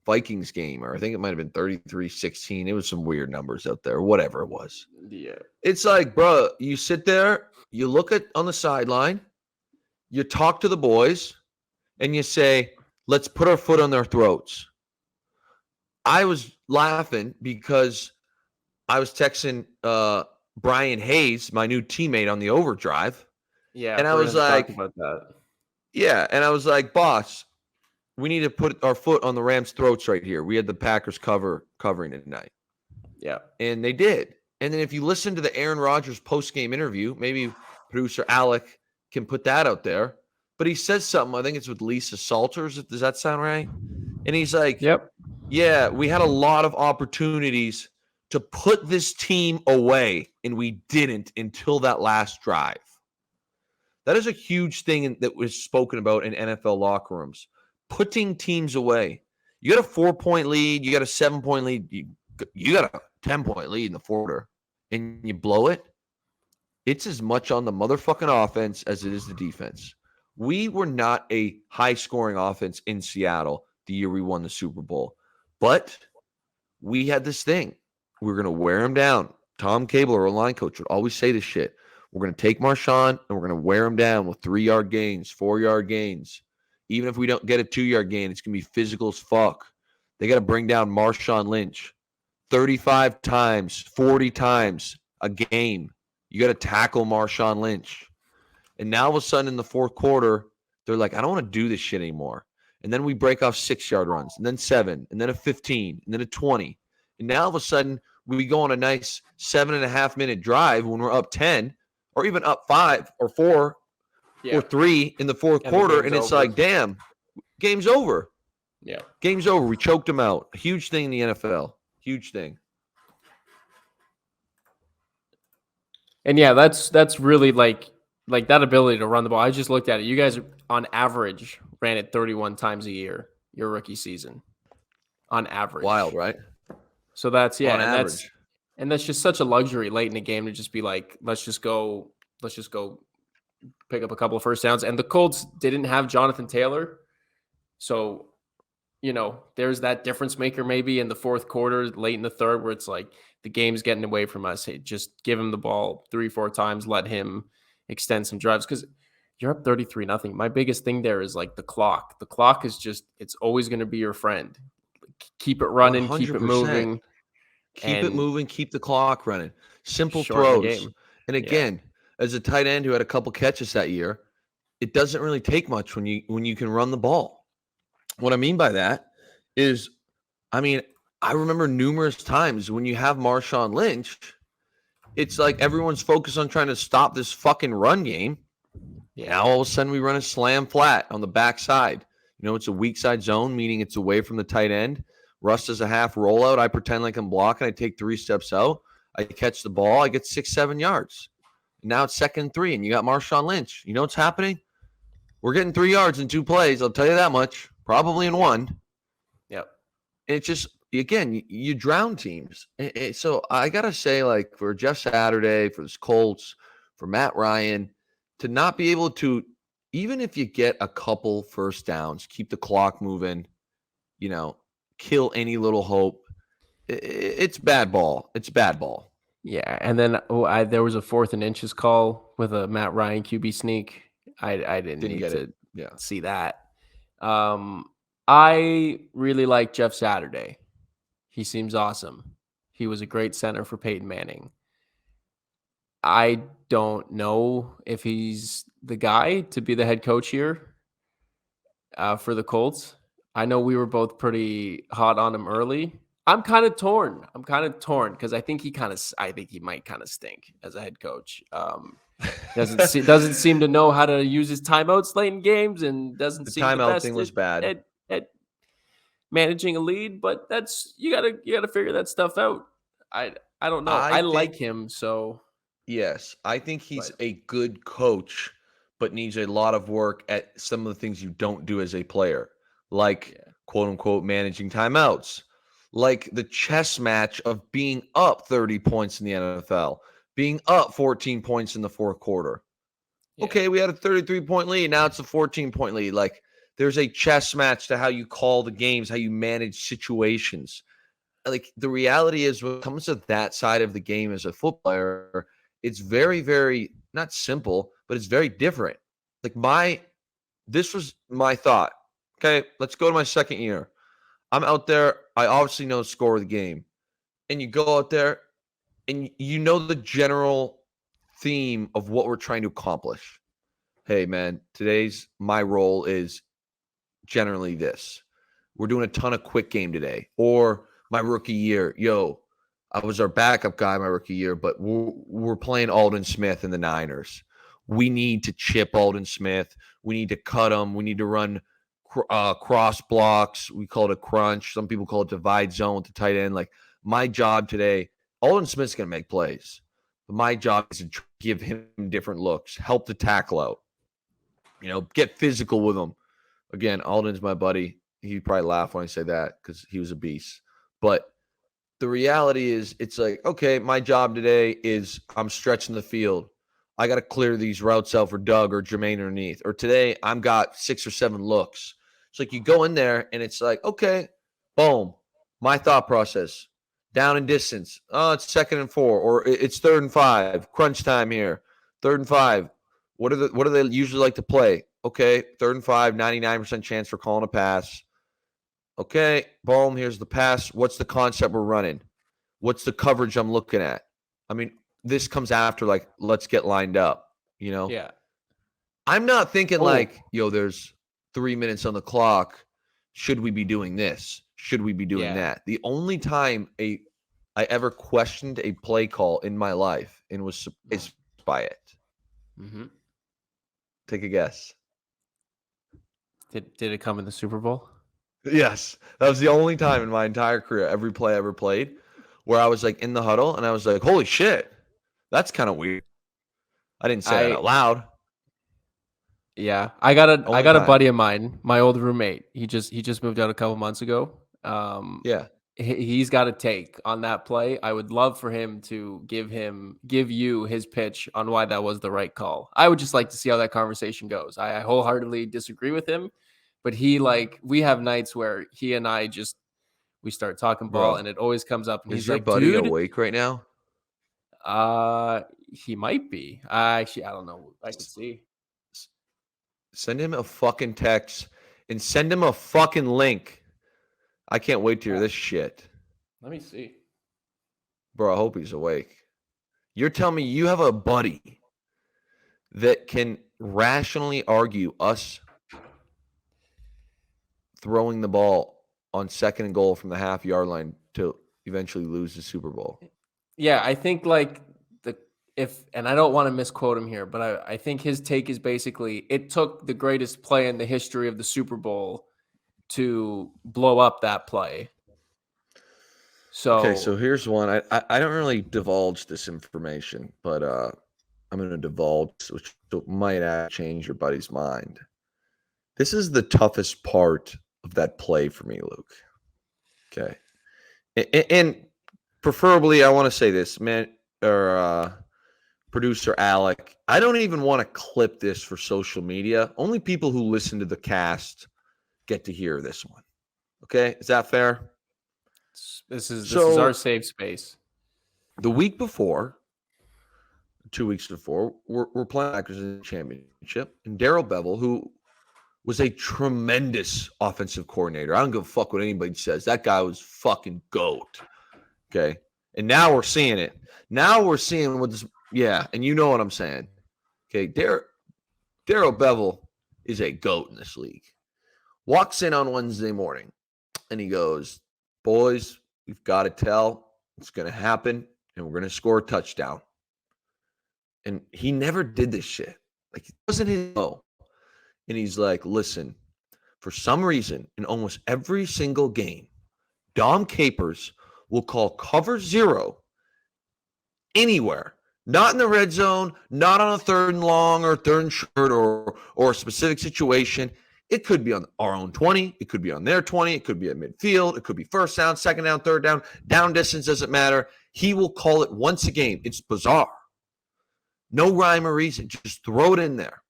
Vikings game, or I think it might have been 33-16. It was some weird numbers out there, whatever it was. Yeah. It's like, bro, you sit there, you look on the sideline, you talk to the boys, and you say, let's put our foot on their throats. I was laughing because I was texting Brian Hayes, my new teammate, on the overdrive. Yeah. And I was like, about that. Yeah. And I was like, boss, we need to put our foot on the Rams' throats right here. We had the Packers covering it tonight. Yeah. And they did. And then if you listen to the Aaron Rodgers post-game interview, maybe producer Alec can put that out there. But he says something, I think it's with Lisa Salters. Does that sound right? And he's like, yeah, we had a lot of opportunities to put this team away, and we didn't until that last drive. That is a huge thing that was spoken about in NFL locker rooms. Putting teams away. You got a 4-point lead. You got a 7-point lead. You got a 10-point lead in the quarter, and you blow it. It's as much on the motherfucking offense as it is the defense. We were not a high-scoring offense in Seattle the year we won the Super Bowl, but we had this thing. We were going to wear him down. Tom Cable, our line coach, would always say this shit. We're going to take Marshawn, and we're going to wear him down with 3-yard gains, 4-yard gains. Even if we don't get a 2-yard gain, it's going to be physical as fuck. They got to bring down Marshawn Lynch 35 times, 40 times a game. You got to tackle Marshawn Lynch. And now all of a sudden in the fourth quarter, they're like, I don't want to do this shit anymore. And then we break off 6-yard runs, and then 7, and then a 15, and then a 20. And now all of a sudden we go on a nice 7.5-minute drive when we're up 10 or even up 5 or 4 or 3 in the fourth quarter, and it's like, damn, game's over. Yeah. Game's over. We choked them out. A huge thing in the NFL. Huge thing. And yeah, that's really like that ability to run the ball. I just looked at it. You guys on average ran it 31 times a year, your rookie season. On average. Wild, right? So that's on average. That's just such a luxury late in the game to just be like, let's just go pick up a couple of first downs. And the Colts didn't have Jonathan Taylor. So, there's that difference maker maybe in the fourth quarter, late in the third, where it's like the game's getting away from us. Hey, just give him the ball 3-4 times, let him extend some drives. Because you're up 33-0. My biggest thing there is like the clock. The clock is just, it's always going to be your friend. Keep it running, 100%. Keep it moving. Keep it moving, keep the clock running. Simple throws. And again, as a tight end who had a couple catches that year, it doesn't really take much when you can run the ball. What I mean by that is, I remember numerous times when you have Marshawn Lynch, it's like everyone's focused on trying to stop this fucking run game. Yeah. Now all of a sudden we run a slam flat on the backside. It's a weak side zone, meaning it's away from the tight end. Russ does a half rollout. I pretend like I'm blocking. I take 3 steps out. I catch the ball. I get 6-7 yards. And now it's 2nd and 3, and you got Marshawn Lynch. You know what's happening? We're getting 3 yards in 2 plays. I'll tell you that much. Probably in 1. Yep. It's just, again, you drown teams. So I got to say, like, for Jeff Saturday, for the Colts, for Matt Ryan, to not be able to, even if you get a couple first downs, keep the clock moving, kill any little hope. It's bad ball. It's bad ball. Yeah, and then there was a 4th and inches call with a Matt Ryan QB sneak. I didn't need to see that. I really like Jeff Saturday. He seems awesome. He was a great center for Peyton Manning. I don't know if he's the guy to be the head coach here for the Colts. I know we were both pretty hot on him early. I'm kind of torn. Because I think I think he might kind of stink as a head coach. Doesn't seem to know how to use his timeouts late in games, and doesn't The seem the timeout best thing was bad. at managing a lead. But that's you gotta figure that stuff out. I don't know. I I like think him, so yes, I think he's but a good coach, but needs a lot of work at some of the things you don't do as a player, like yeah, quote unquote managing timeouts, like the chess match of being up 30 points in the NFL, being up 14 points in the fourth quarter. yeah, Okay, we had a 33-point lead. Now it's a 14-point lead. Like there's a chess match to how you call the games, how you manage situations. Like the reality is when it comes to that side of the game as a football player, it's very, very not simple, but it's very different. Like this was my thought. Okay, let's go to my second year. I'm out there. I obviously know the score of the game. And you go out there and you know the general theme of what we're trying to accomplish. Hey man, today's my role is generally this. We're doing a ton of quick game today. Or my rookie year, I was our backup guy my rookie year, but we're playing Aldon Smith in the Niners. We need to chip Aldon Smith. We need to cut him. We need to run cross blocks. We call it a crunch. Some people call it divide zone with the tight end. Like my job today, Aldon Smith's going to make plays. But my job is to give him different looks, help the tackle out, get physical with him. Again, Aldon's my buddy. He'd probably laugh when I say that because he was a beast. But the reality is, it's like, okay, my job today is I'm stretching the field. I got to clear these routes out for Doug or Jermaine underneath. Or today, I'm got 6 or 7 looks. It's like you go in there and it's like, okay, boom. My thought process, down in distance. Oh, it's 2nd and 4, or it's 3rd and 5. Crunch time here. 3rd and 5. What do they usually like to play? Okay, 3rd and 5, 99% chance for calling a pass. Okay, boom, here's the pass. What's the concept we're running? What's the coverage I'm looking at? I mean, this comes after, like, let's get lined up, yeah. I'm not thinking Oh, like, there's 3 minutes on the clock. Should we be doing this? Should we be doing yeah. that? The only time I ever questioned a play call in my life and was surprised by it. Mm-hmm. Take a guess. Did it come in the Super Bowl? Yes, that was the only time in my entire career, every play I ever played, where I was like in the huddle and I was like, "Holy shit, that's kind of weird." I didn't say that I out loud. Yeah, I got Only a time. buddy of mine, my old roommate. He just moved out a couple months ago. Yeah, He's got a take on that play. I would love for him to give you his pitch on why that was the right call. I would just like to see how that conversation goes. I wholeheartedly disagree with him, but we have nights where he and I we start talking ball bro. and it always comes up and Is he's your like, buddy "Dude, awake right now? he might be." I don't know. I could see. Send him a fucking text and send him a fucking link. I can't wait to hear this shit. Let me see. Bro, I hope he's awake. You're telling me you have a buddy that can rationally argue us throwing the ball on 2nd and goal from the half-yard line to eventually lose the Super Bowl. Yeah, I think like and I don't want to misquote him here, but I think his take is basically it took the greatest play in the history of the Super Bowl to blow up that play. Okay, So so here's one. I don't really divulge this information, but I'm going to divulge, which might change your buddy's mind. This is the toughest part of that play for me, Luke. Okay. And preferably, I want to say this, man, or producer Alec. I don't even want to clip this for social media. Only people who listen to the cast get to hear this one. Okay, is that fair? this is So our safe space. the week before, 2 weeks before, we're playing Packers in the championship, and Darrell Bevel, who was a tremendous offensive coordinator. I don't give a fuck what anybody says. That guy was fucking GOAT. Okay. And now we're seeing it. Now we're seeing what Yeah, and you know what I'm saying. Okay, Daryl Bevel is a GOAT in this league. Walks in on Wednesday morning, and he goes, boys, we've got to tell it's going to happen, and we're going to score a touchdown. And he never did this shit. Like, it wasn't his no. And he's like, listen, for some reason, in almost every single game, Dom Capers will call cover 0 anywhere. Not in the red zone, not on a 3rd and long or 3rd and short or a specific situation. It could be on our own 20. It could be on their 20. It could be at midfield. It could be 1st down, 2nd down, 3rd down. Down distance doesn't matter. He will call it once a game. It's bizarre. No rhyme or reason. Just throw it in there.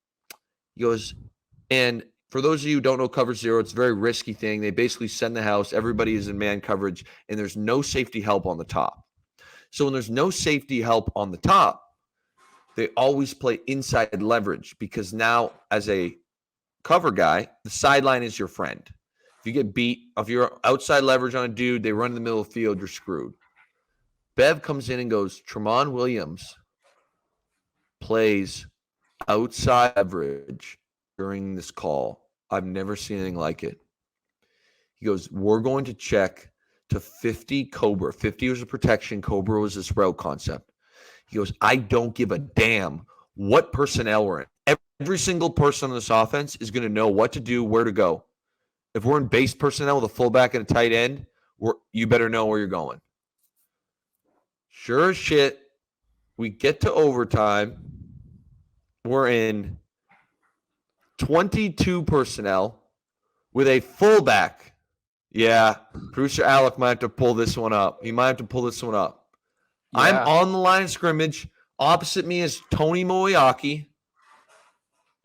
He goes, and for those of you who don't know cover 0, it's a very risky thing. They basically send the house. Everybody is in man coverage, and there's no safety help on the top. So when there's no safety help on the top, they always play inside leverage because now as a cover guy, the sideline is your friend. If you get beat, if you're outside leverage on a dude, they run in the middle of the field, you're screwed. Bev comes in and goes, Tramon Williams plays outside leverage during this call. I've never seen anything like it. He goes, we're going to check to 50 Cobra. 50 was a protection. Cobra was a sprout concept. He goes, I don't give a damn what personnel we're in. Every single person on this offense is going to know what to do, where to go. If we're in base personnel with a fullback and a tight end, you better know where you're going. Sure as shit, we get to overtime. We're in 22 personnel with a fullback. Yeah, producer Alec might have to pull this one up. He might have to pull this one up. Yeah. I'm on the line of scrimmage. Opposite me is Tony Moyaki.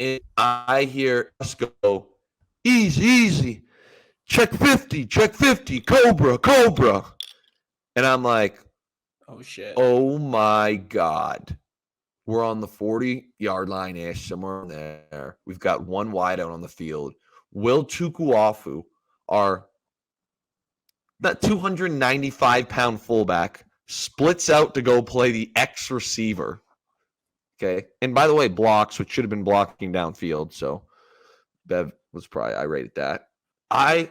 And I hear us go, easy. Check 50, Cobra. And I'm like, oh, shit. Oh, my God. We're on the 40-yard line-ish, somewhere in there. We've got one wide out on the field. Will Tukuafu, our that 295-pound fullback, splits out to go play the X receiver. Okay. And by the way, blocks, which should have been blocking downfield. So Bev was probably irate at that. I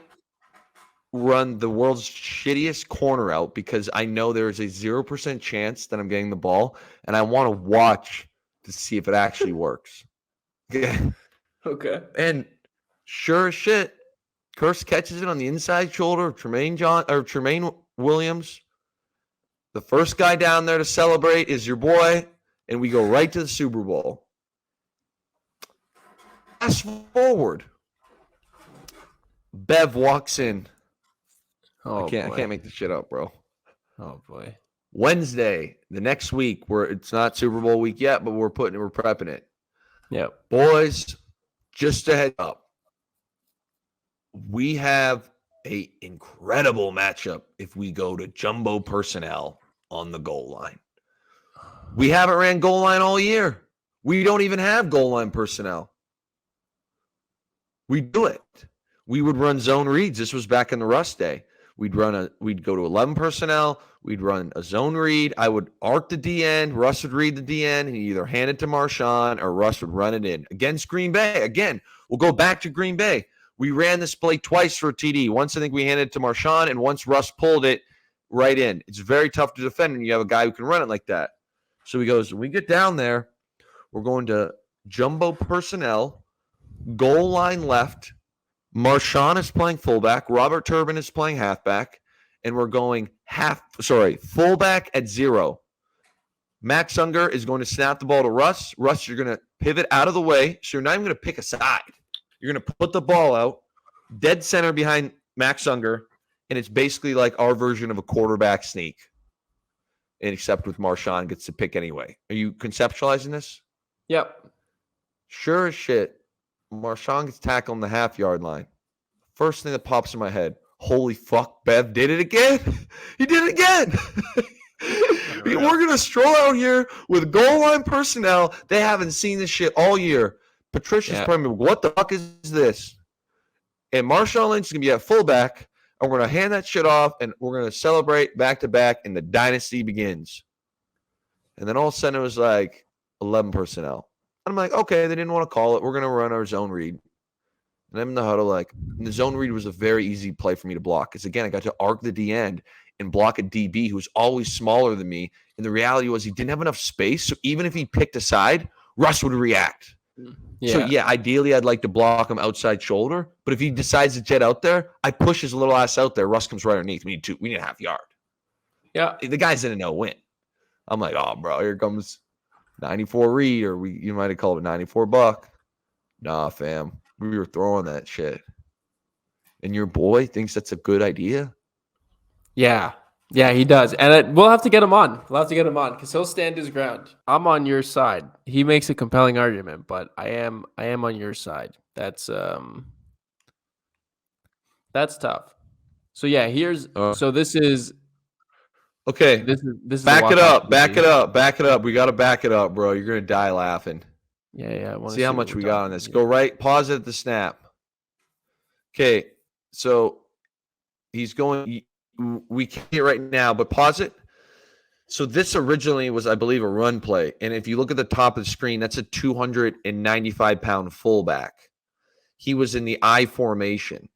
run the world's shittiest corner out because I know there's a 0% chance that I'm getting the ball, and I want to watch to see if it actually works. Okay. And sure as shit, Curse catches it on the inside shoulder of Tremaine Williams. The first guy down there to celebrate is your boy, and we go right to the Super Bowl. Fast forward. Bev walks in. Oh, I can't make this shit up, bro. Oh boy. Wednesday, the next week, it's not Super Bowl week yet, but we're prepping it. Yep. Boys, just a heads up. We have an incredible matchup if we go to jumbo personnel on the goal line. We haven't ran goal line all year. We don't even have goal line personnel. We do it. We would run zone reads. This was back in the Russ day. We'd go to 11 personnel. We'd run a zone read. I would arc the D end. Russ would read the D end, and he'd either hand it to Marshawn or Russ would run it in. Against Green Bay. Again, we'll go back to Green Bay. We ran this play twice for a TD. Once I think we handed it to Marshawn, and once Russ pulled it right in. It's very tough to defend when you have a guy who can run it like that. So he goes, when we get down there, we're going to jumbo personnel, goal line left. Marshawn is playing fullback. Robert Turbin is playing halfback. And we're going fullback at 0. Max Unger is going to snap the ball to Russ. Russ, you're going to pivot out of the way. So you're not even going to pick a side. You're going to put the ball out, dead center behind Max Unger, and it's basically like our version of a quarterback sneak, and except with Marshawn gets to pick anyway. Are you conceptualizing this? Yep. Sure as shit, Marshawn gets tackled on the half-yard line. First thing that pops in my head, holy fuck, Bev did it again. He did it again. We're going to stroll out here with goal line personnel. They haven't seen this shit all year. Patricia's probably, what the fuck is this? And Marshawn Lynch is going to be at fullback, and we're going to hand that shit off, and we're going to celebrate back-to-back, and the dynasty begins. And then all of a sudden it was like 11 personnel. And I'm like, okay, they didn't want to call it. We're going to run our zone read. And I'm in the huddle and the zone read was a very easy play for me to block. Because again, I got to arc the D end and block a DB who was always smaller than me. And the reality was he didn't have enough space. So even if he picked a side, Russ would react. Yeah. So yeah, ideally I'd like to block him outside shoulder. But if he decides to jet out there, I push his little ass out there. Russ comes right underneath. We need a half yard. Yeah. The guy's in a no-win. I'm like, oh, bro, here comes 94 read, or you might have called it 94 buck. Nah, fam. We were throwing that shit. And your boy thinks that's a good idea? Yeah. Yeah, he does. And we'll have to get him on. We'll have to get him on because he'll stand his ground. I'm on your side. He makes a compelling argument, but I am on your side. That's tough. So yeah, so this is okay. This is back it up. Back it up. Back it up. We got to back it up, bro. You're gonna die laughing. Yeah. See how much we got on this. Go right. Pause it at the snap. Okay. So he's going. We can't hear right now, but pause it. So this originally was, I believe, a run play. And if you look at the top of the screen, that's a 295-pound fullback. He was in the I formation.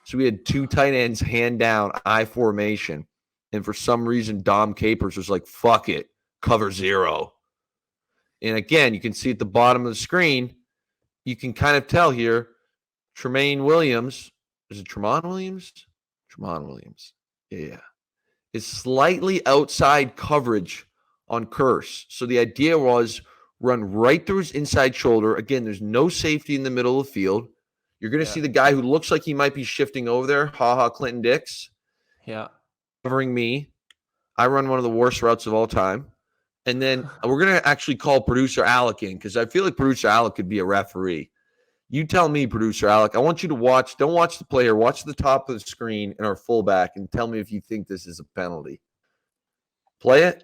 So we had two tight ends hand down I formation. And for some reason, Dom Capers was like, fuck it, cover 0. And again, you can see at the bottom of the screen, you can kind of tell here, Tremaine Williams, is it Tremont Williams? Tremont Williams. Yeah. Is slightly outside coverage on Curse. So the idea was run right through his inside shoulder. Again, there's no safety in the middle of the field. You're going to see the guy who looks like he might be shifting over there, Clinton Dix. Yeah. Covering me. I run one of the worst routes of all time. And then we're going to actually call producer Alec in because I feel like producer Alec could be a referee. You tell me, producer Alec, I want you to watch. Don't watch the player. Watch the top of the screen and our fullback and tell me if you think this is a penalty. Play it.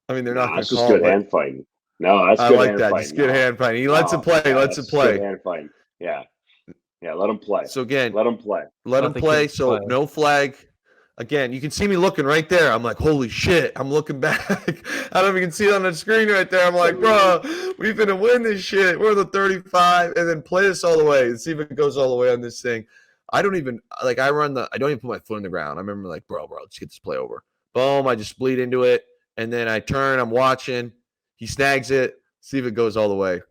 I mean, they're not going to call it. That's just good hand fighting. No, that's good hand fighting. I like that. Just good hand fighting. He lets it play. Lets it play. Good hand fighting. Yeah. Yeah, let him play. So again, let him play. Let him play. So no flag. Again, you can see me looking right there. I'm like, holy shit. I'm looking back. I don't know if you can see it on the screen right there. I'm like, bro, we're going to win this shit. We're the 35. And then play this all the way and see if it goes all the way on this thing. I don't even put my foot in the ground. I remember like, bro, let's get this play over. Boom. I just bleed into it. And then I turn. I'm watching. He snags it. See if it goes all the way.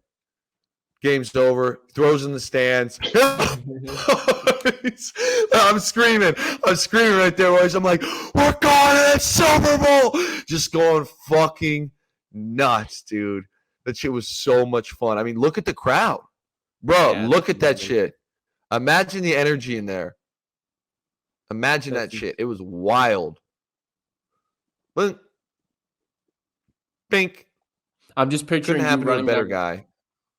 Game's over. Throws in the stands. I'm screaming right there, boys. I'm like, we're going to the Super Bowl. Just going fucking nuts, dude. That shit was so much fun. I mean, look at the crowd. Bro, look at that shit. Imagine the energy in there. Imagine that shit. It was wild. But think I'm just picturing you running a better guy.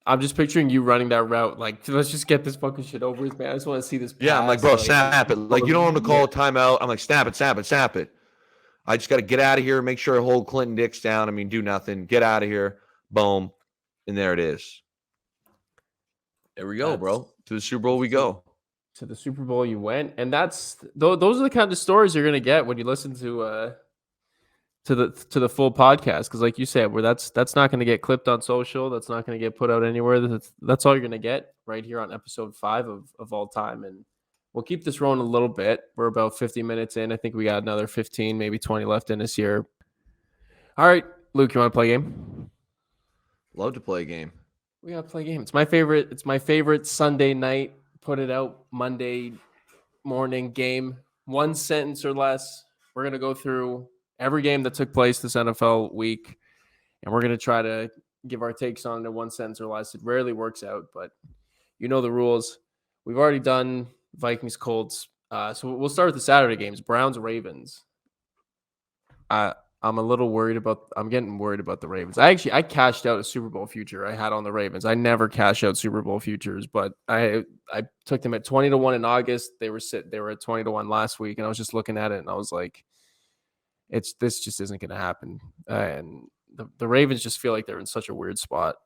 I'm just picturing you running that route. Like, let's just get this fucking shit over with, man. I just want to see this pass. Yeah, I'm like, bro, snap it. Like, you don't want to call a timeout. I'm like, snap it. I just got to get out of here, make sure I hold Clinton Dix down. I mean, do nothing. Get out of here. Boom. And there it is. There we go, bro. To the Super Bowl we go. To the Super Bowl you went. And those are the kind of stories you're going to get when you listen to the full podcast, because like you said, where that's not going to get clipped on social, that's not going to get put out anywhere. That's all you're going to get right here on episode 5 of all time. And we'll keep this rolling a little bit. We're about 50 minutes in. I think we got another 15, maybe 20 left in this year. All right, Luke, you want to play a game? Love to play a game. We got to play a game. It's my favorite Sunday night, put it out Monday morning game. 1 sentence or less. We're going to go through every game that took place this NFL week, and we're going to try to give our takes on it in 1 sentence or less. It rarely works out, but you know the rules. We've already done Vikings, Colts. So we'll start with the Saturday games. Browns, Ravens. I'm getting worried about the Ravens. I cashed out a Super Bowl future I had on the Ravens. I never cash out Super Bowl futures, but I took them at 20-1 in August. They were at 20-1 last week, and I was just looking at it, and I was like, this just isn't going to happen. And the Ravens just feel like they're in such a weird spot.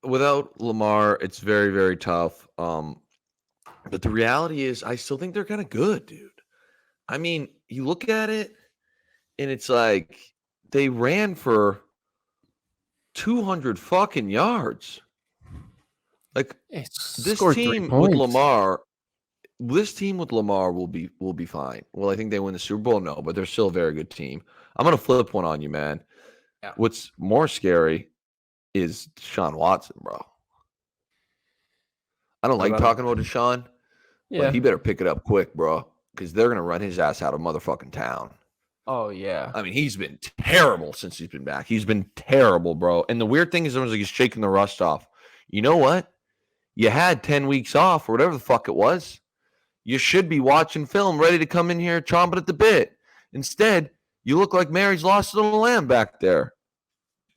Without Lamar, it's very, very tough. But the reality is I still think they're kind of good, dude. I mean, you look at it, and it's like they ran for 200 fucking yards. Like this Scored 3 team with points. Lamar, will be fine. Will I think they win the Super Bowl? No, but they're still a very good team. I'm gonna flip one on you, man. Yeah. What's more scary is Deshaun Watson, bro. I don't like talking about Deshaun, Yeah. but he better pick it up quick, bro, because they're gonna run his ass out of motherfucking town. Oh yeah. I mean, he's been terrible since he's been back. He's been terrible, bro. And the weird thing is, he's shaking the rust off. You know what? You had 10 weeks off or whatever the fuck it was. You should be watching film, ready to come in here chomping at the bit. Instead, you look like Mary's lost little lamb back there.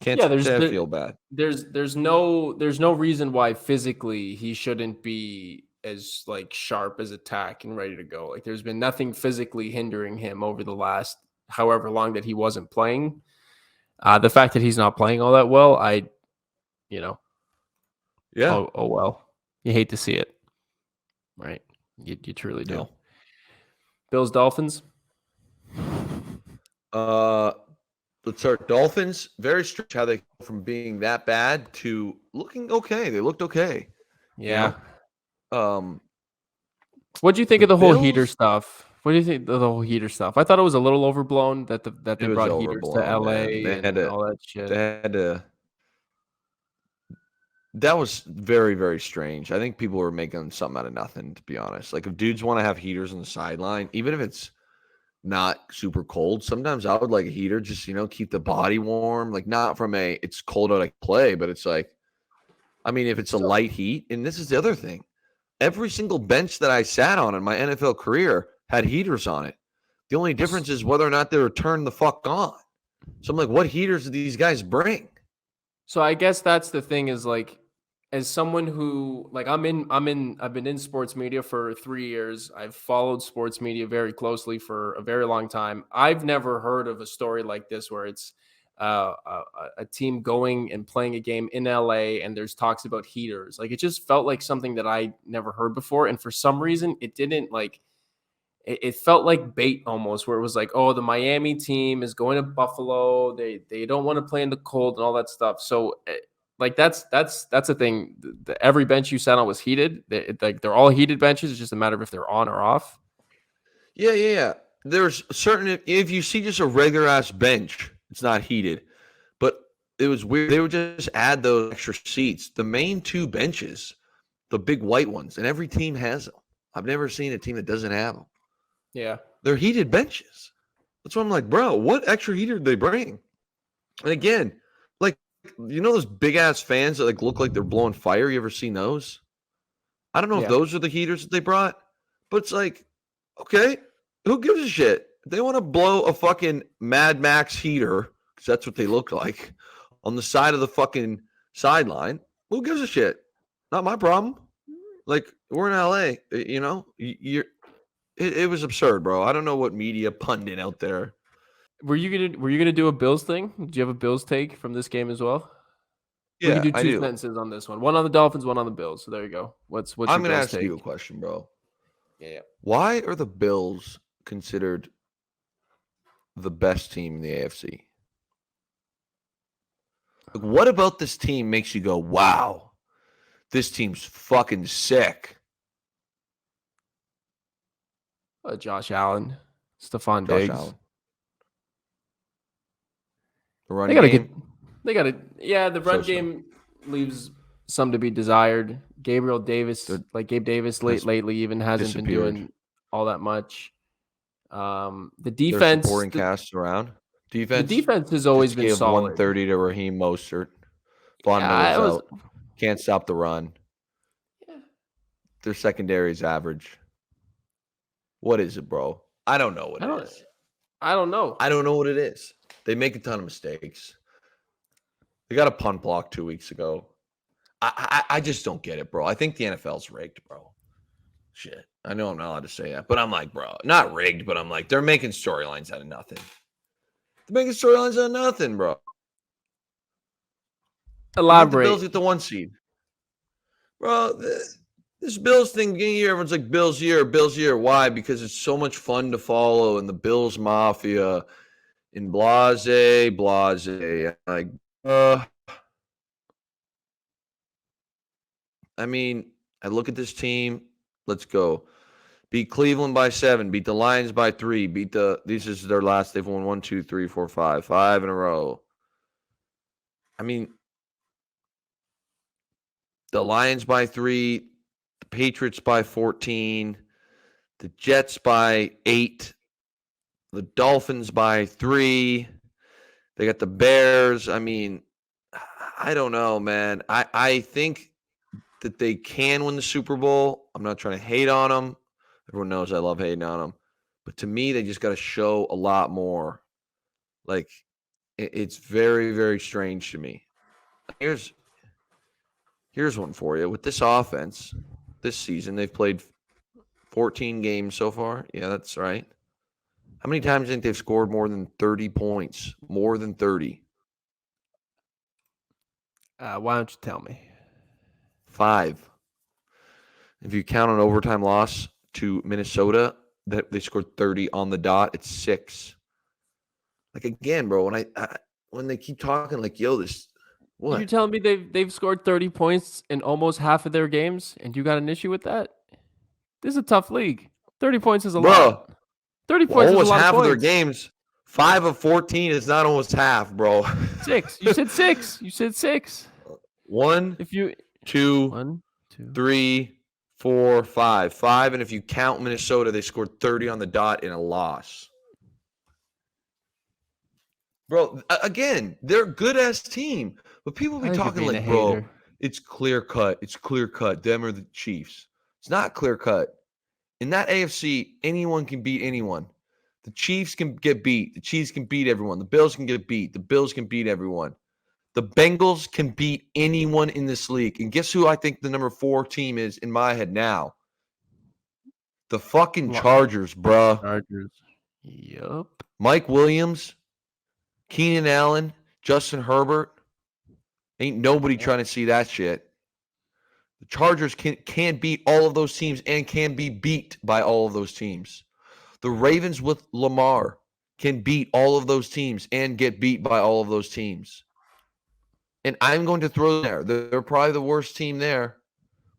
Can't say I feel bad. There's no reason why physically he shouldn't be as like sharp as attack and ready to go. Like there's been nothing physically hindering him over the last however long that he wasn't playing. The fact that he's not playing all that well, Yeah. Oh well. You hate to see it. Right. You truly do. No. Bills Dolphins. Let's start. Dolphins, very strange how they go from being that bad to looking okay. They looked okay. Yeah. You know? What do you think of the whole Bills? heater stuff? What do you think of the whole heater stuff? I thought it was a little overblown that they brought heaters to LA and all that shit. That was very, very strange. I think people were making something out of nothing, to be honest. Like if dudes want to have heaters on the sideline, even if it's not super cold, sometimes I would like a heater, just, keep the body warm. Like not from it's cold out I play, but it's like, I mean, if it's a light heat, and this is the other thing. Every single bench that I sat on in my NFL career had heaters on it. The only difference is whether or not they were turned the fuck on. So I'm like, what heaters do these guys bring? So I guess that's the thing is like, as someone who like I've been in sports media for 3 years. I've followed sports media very closely for a very long time. I've never heard of a story like this where it's a team going and playing a game in LA and there's talks about heaters. Like it just felt like something that I never heard before. And for some reason it didn't like, it felt like bait almost where it was like, oh, the Miami team is going to Buffalo. They don't want to play in the cold and all that stuff. So like that's the thing. Every bench you sat on was heated. They're all heated benches. It's just a matter of if they're on or off. Yeah. There's certain, if you see just a regular ass bench, it's not heated. But it was weird. They would just add those extra seats. The main two benches, the big white ones, and every team has them. I've never seen a team that doesn't have them. Yeah. They're heated benches. That's why I'm like, bro, what extra heater did they bring? And again, like, those big ass fans that like look like they're blowing fire. You ever seen those? I don't know if those are the heaters that they brought, but it's like, okay, who gives a shit? If they want to blow a fucking Mad Max heater, because that's what they look like, on the side of the fucking sideline, who gives a shit? Not my problem. Like, we're in LA, it was absurd, bro. I don't know what media pundit out there. Were you gonna do a Bills thing? Do you have a Bills take from this game as well? Yeah, we can do two sentences on this one. One on the Dolphins, one on the Bills. So there you go. What's I'm gonna ask you a question, bro. Yeah. Why are the Bills considered the best team in the AFC? Like, what about this team makes you go, wow, this team's fucking sick? Josh Allen, Stephon Diggs. Allen. The running game. They got to. Yeah, the run game leaves some to be desired. Gabe Davis lately even hasn't been doing all that much. The defense, supporting cast around. The defense has always been solid. 130 to Raheem Mostert. Von Miller's out. Can't stop the run. Yeah. Their secondary is average. What is it, bro? I don't know what it is. I don't know. I don't know what it is. They make a ton of mistakes. They got a punt block 2 weeks ago. I just don't get it, bro. I think the NFL's rigged, bro. Shit. I know I'm not allowed to say that, but I'm like, bro, not rigged, but I'm like, they're making storylines out of nothing. They're making storylines out of nothing, bro. Elaborate. The Bills get the 1 seed. Bro, This Bills thing, everyone's like Bills year. Why? Because it's so much fun to follow, and the Bills Mafia, and blase. Like, I mean, I look at this team. Let's go. Beat Cleveland by 7. Beat the Lions by 3. This is their last. They've won 1, 2, 3, 4, 5. 5 in a row. I mean, the Lions by 3. The Patriots by 14. The Jets by 8. The Dolphins by 3. They got the Bears. I mean, I don't know, man. I think that they can win the Super Bowl. I'm not trying to hate on them. Everyone knows I love hating on them. But to me, they just got to show a lot more. Like, it's very, very strange to me. Here's one for you. With this offense, this season, they've played 14 games so far. Yeah, that's right. How many times do you think they've scored more than 30 points? More than 30. Why don't you tell me? 5. If you count an overtime loss to Minnesota, that they scored 30 on the dot, it's 6. Like, again, bro, when they keep talking like, yo, this what? You're telling me they've scored 30 points in almost half of their games, and you got an issue with that? This is a tough league. 30 points is a lot. 30 points almost is a lot half of their points. Games. 5 of 14 is not almost half, bro. 6. You said 6. You said 6. 1, If you 2, 1, 2, 3, 4, 5. 5, and if you count Minnesota, they scored 30 on the dot in a loss. Bro, again, they're a good-ass team. But people be talking like, bro, it's clear cut. It's clear cut. Them or the Chiefs. It's not clear cut. In that AFC, anyone can beat anyone. The Chiefs can get beat. The Chiefs can beat everyone. The Bills can get beat. The Bills can beat everyone. The Bengals can beat anyone in this league. And guess who I think the number 4 team is in my head now? The fucking Chargers, bruh. Chargers. Yup. Mike Williams, Keenan Allen, Justin Herbert. Ain't nobody trying to see that shit. The Chargers can beat all of those teams and can be beat by all of those teams. The Ravens with Lamar can beat all of those teams and get beat by all of those teams. And I'm going to throw there. They're probably the worst team there.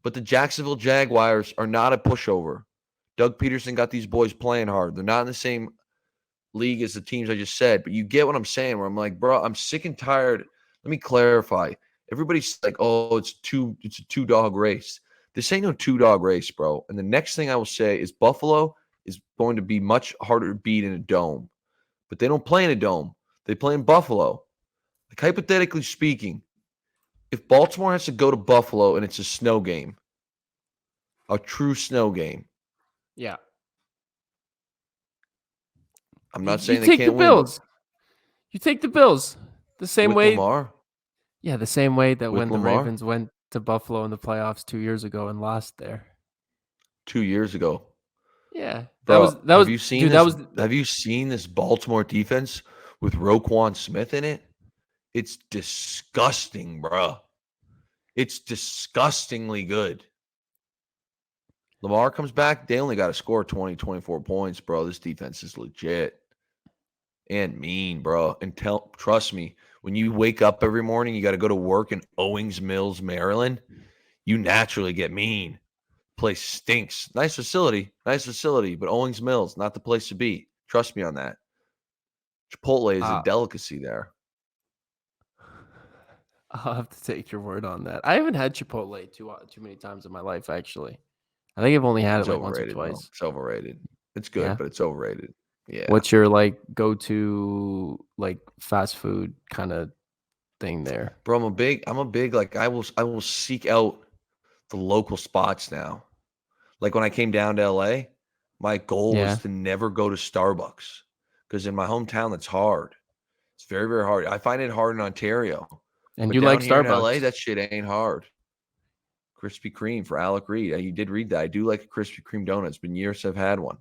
But the Jacksonville Jaguars are not a pushover. Doug Peterson got these boys playing hard. They're not in the same league as the teams I just said. But you get what I'm saying, where I'm like, bro, I'm sick and tired. Let me clarify. Everybody's like, oh, it's a 2-dog race. This ain't no 2-dog race, bro. And the next thing I will say is Buffalo is going to be much harder to beat in a dome. But they don't play in a dome. They play in Buffalo. Like, hypothetically speaking, if Baltimore has to go to Buffalo and it's a snow game, a true snow game. Yeah. I'm not saying they can't win. Bills. You take the Bills. The same way. Lamar. Yeah, the same way that when Lamar? the Ravens went to Buffalo in the playoffs 2 years ago and lost there. 2 years ago. Yeah. Bro, that was have you seen have you seen this Baltimore defense with Roquan Smith in it? It's disgusting, bro. It's disgustingly good. Lamar comes back, they only got to score 20, 24 points, bro. This defense is legit and mean, bro. And trust me, when you wake up every morning, you got to go to work in Owings Mills, Maryland, you naturally get mean. Place stinks. Nice facility, but Owings Mills, not the place to be. Trust me on that. Chipotle is a delicacy there. I'll have to take your word on that. I haven't had Chipotle too many times in my life, actually. I think I've only had it like once or twice. Bro. It's overrated. It's good, but it's overrated. Yeah. What's your like go-to like fast food kind of thing there? Bro, I'm a big like I will seek out the local spots now. Like when I came down to LA, my goal was to never go to Starbucks because in my hometown that's hard. It's very, very hard. I find it hard in Ontario. And you like Starbucks? In LA, that shit ain't hard. Krispy Kreme for Alec Reed. You did read that. I do like a Krispy Kreme donut. It's been years I've had one.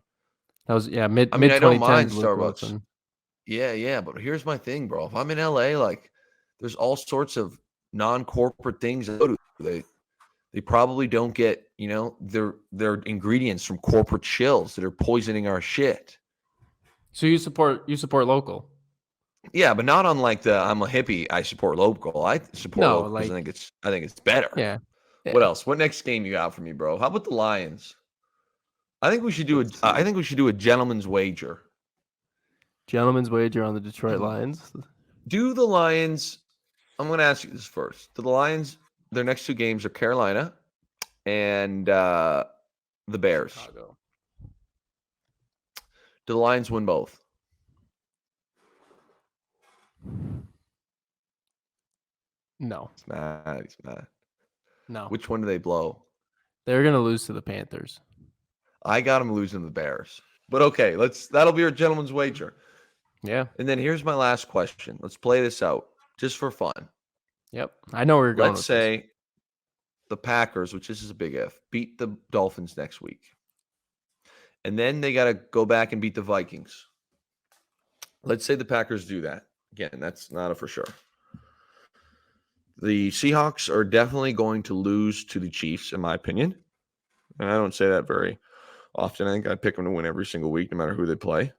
That was mid. I mean, I don't mind Luke Starbucks. Willson. Yeah. But here's my thing, bro. If I'm in LA, like, there's all sorts of non-corporate things I go to. They probably don't get, their ingredients from corporate shills that are poisoning our shit. So you support local? Yeah, but not unlike the I'm a hippie, I support local. I support No, local because like I think it's better. yeah. What else? What next game you got for me, bro? How about the Lions? I think we should do a gentleman's wager. Gentleman's wager on the Detroit Lions. Do the Lions? I'm going to ask you this first. Do the Lions? Their next two games are Carolina and the Bears. Chicago. Do the Lions win both? No. He's mad. No. Which one do they blow? They're going to lose to the Panthers. I got them losing to the Bears. But okay, that'll be our gentleman's wager. Yeah. And then here's my last question. Let's play this out just for fun. Yep. I know where you're going. Let's say the Packers, which this is a big if, beat the Dolphins next week. And then they got to go back and beat the Vikings. Let's say the Packers do that. Again, that's not a for sure. The Seahawks are definitely going to lose to the Chiefs, in my opinion. And I don't say that very often. I think I pick them to win every single week, no matter who they play.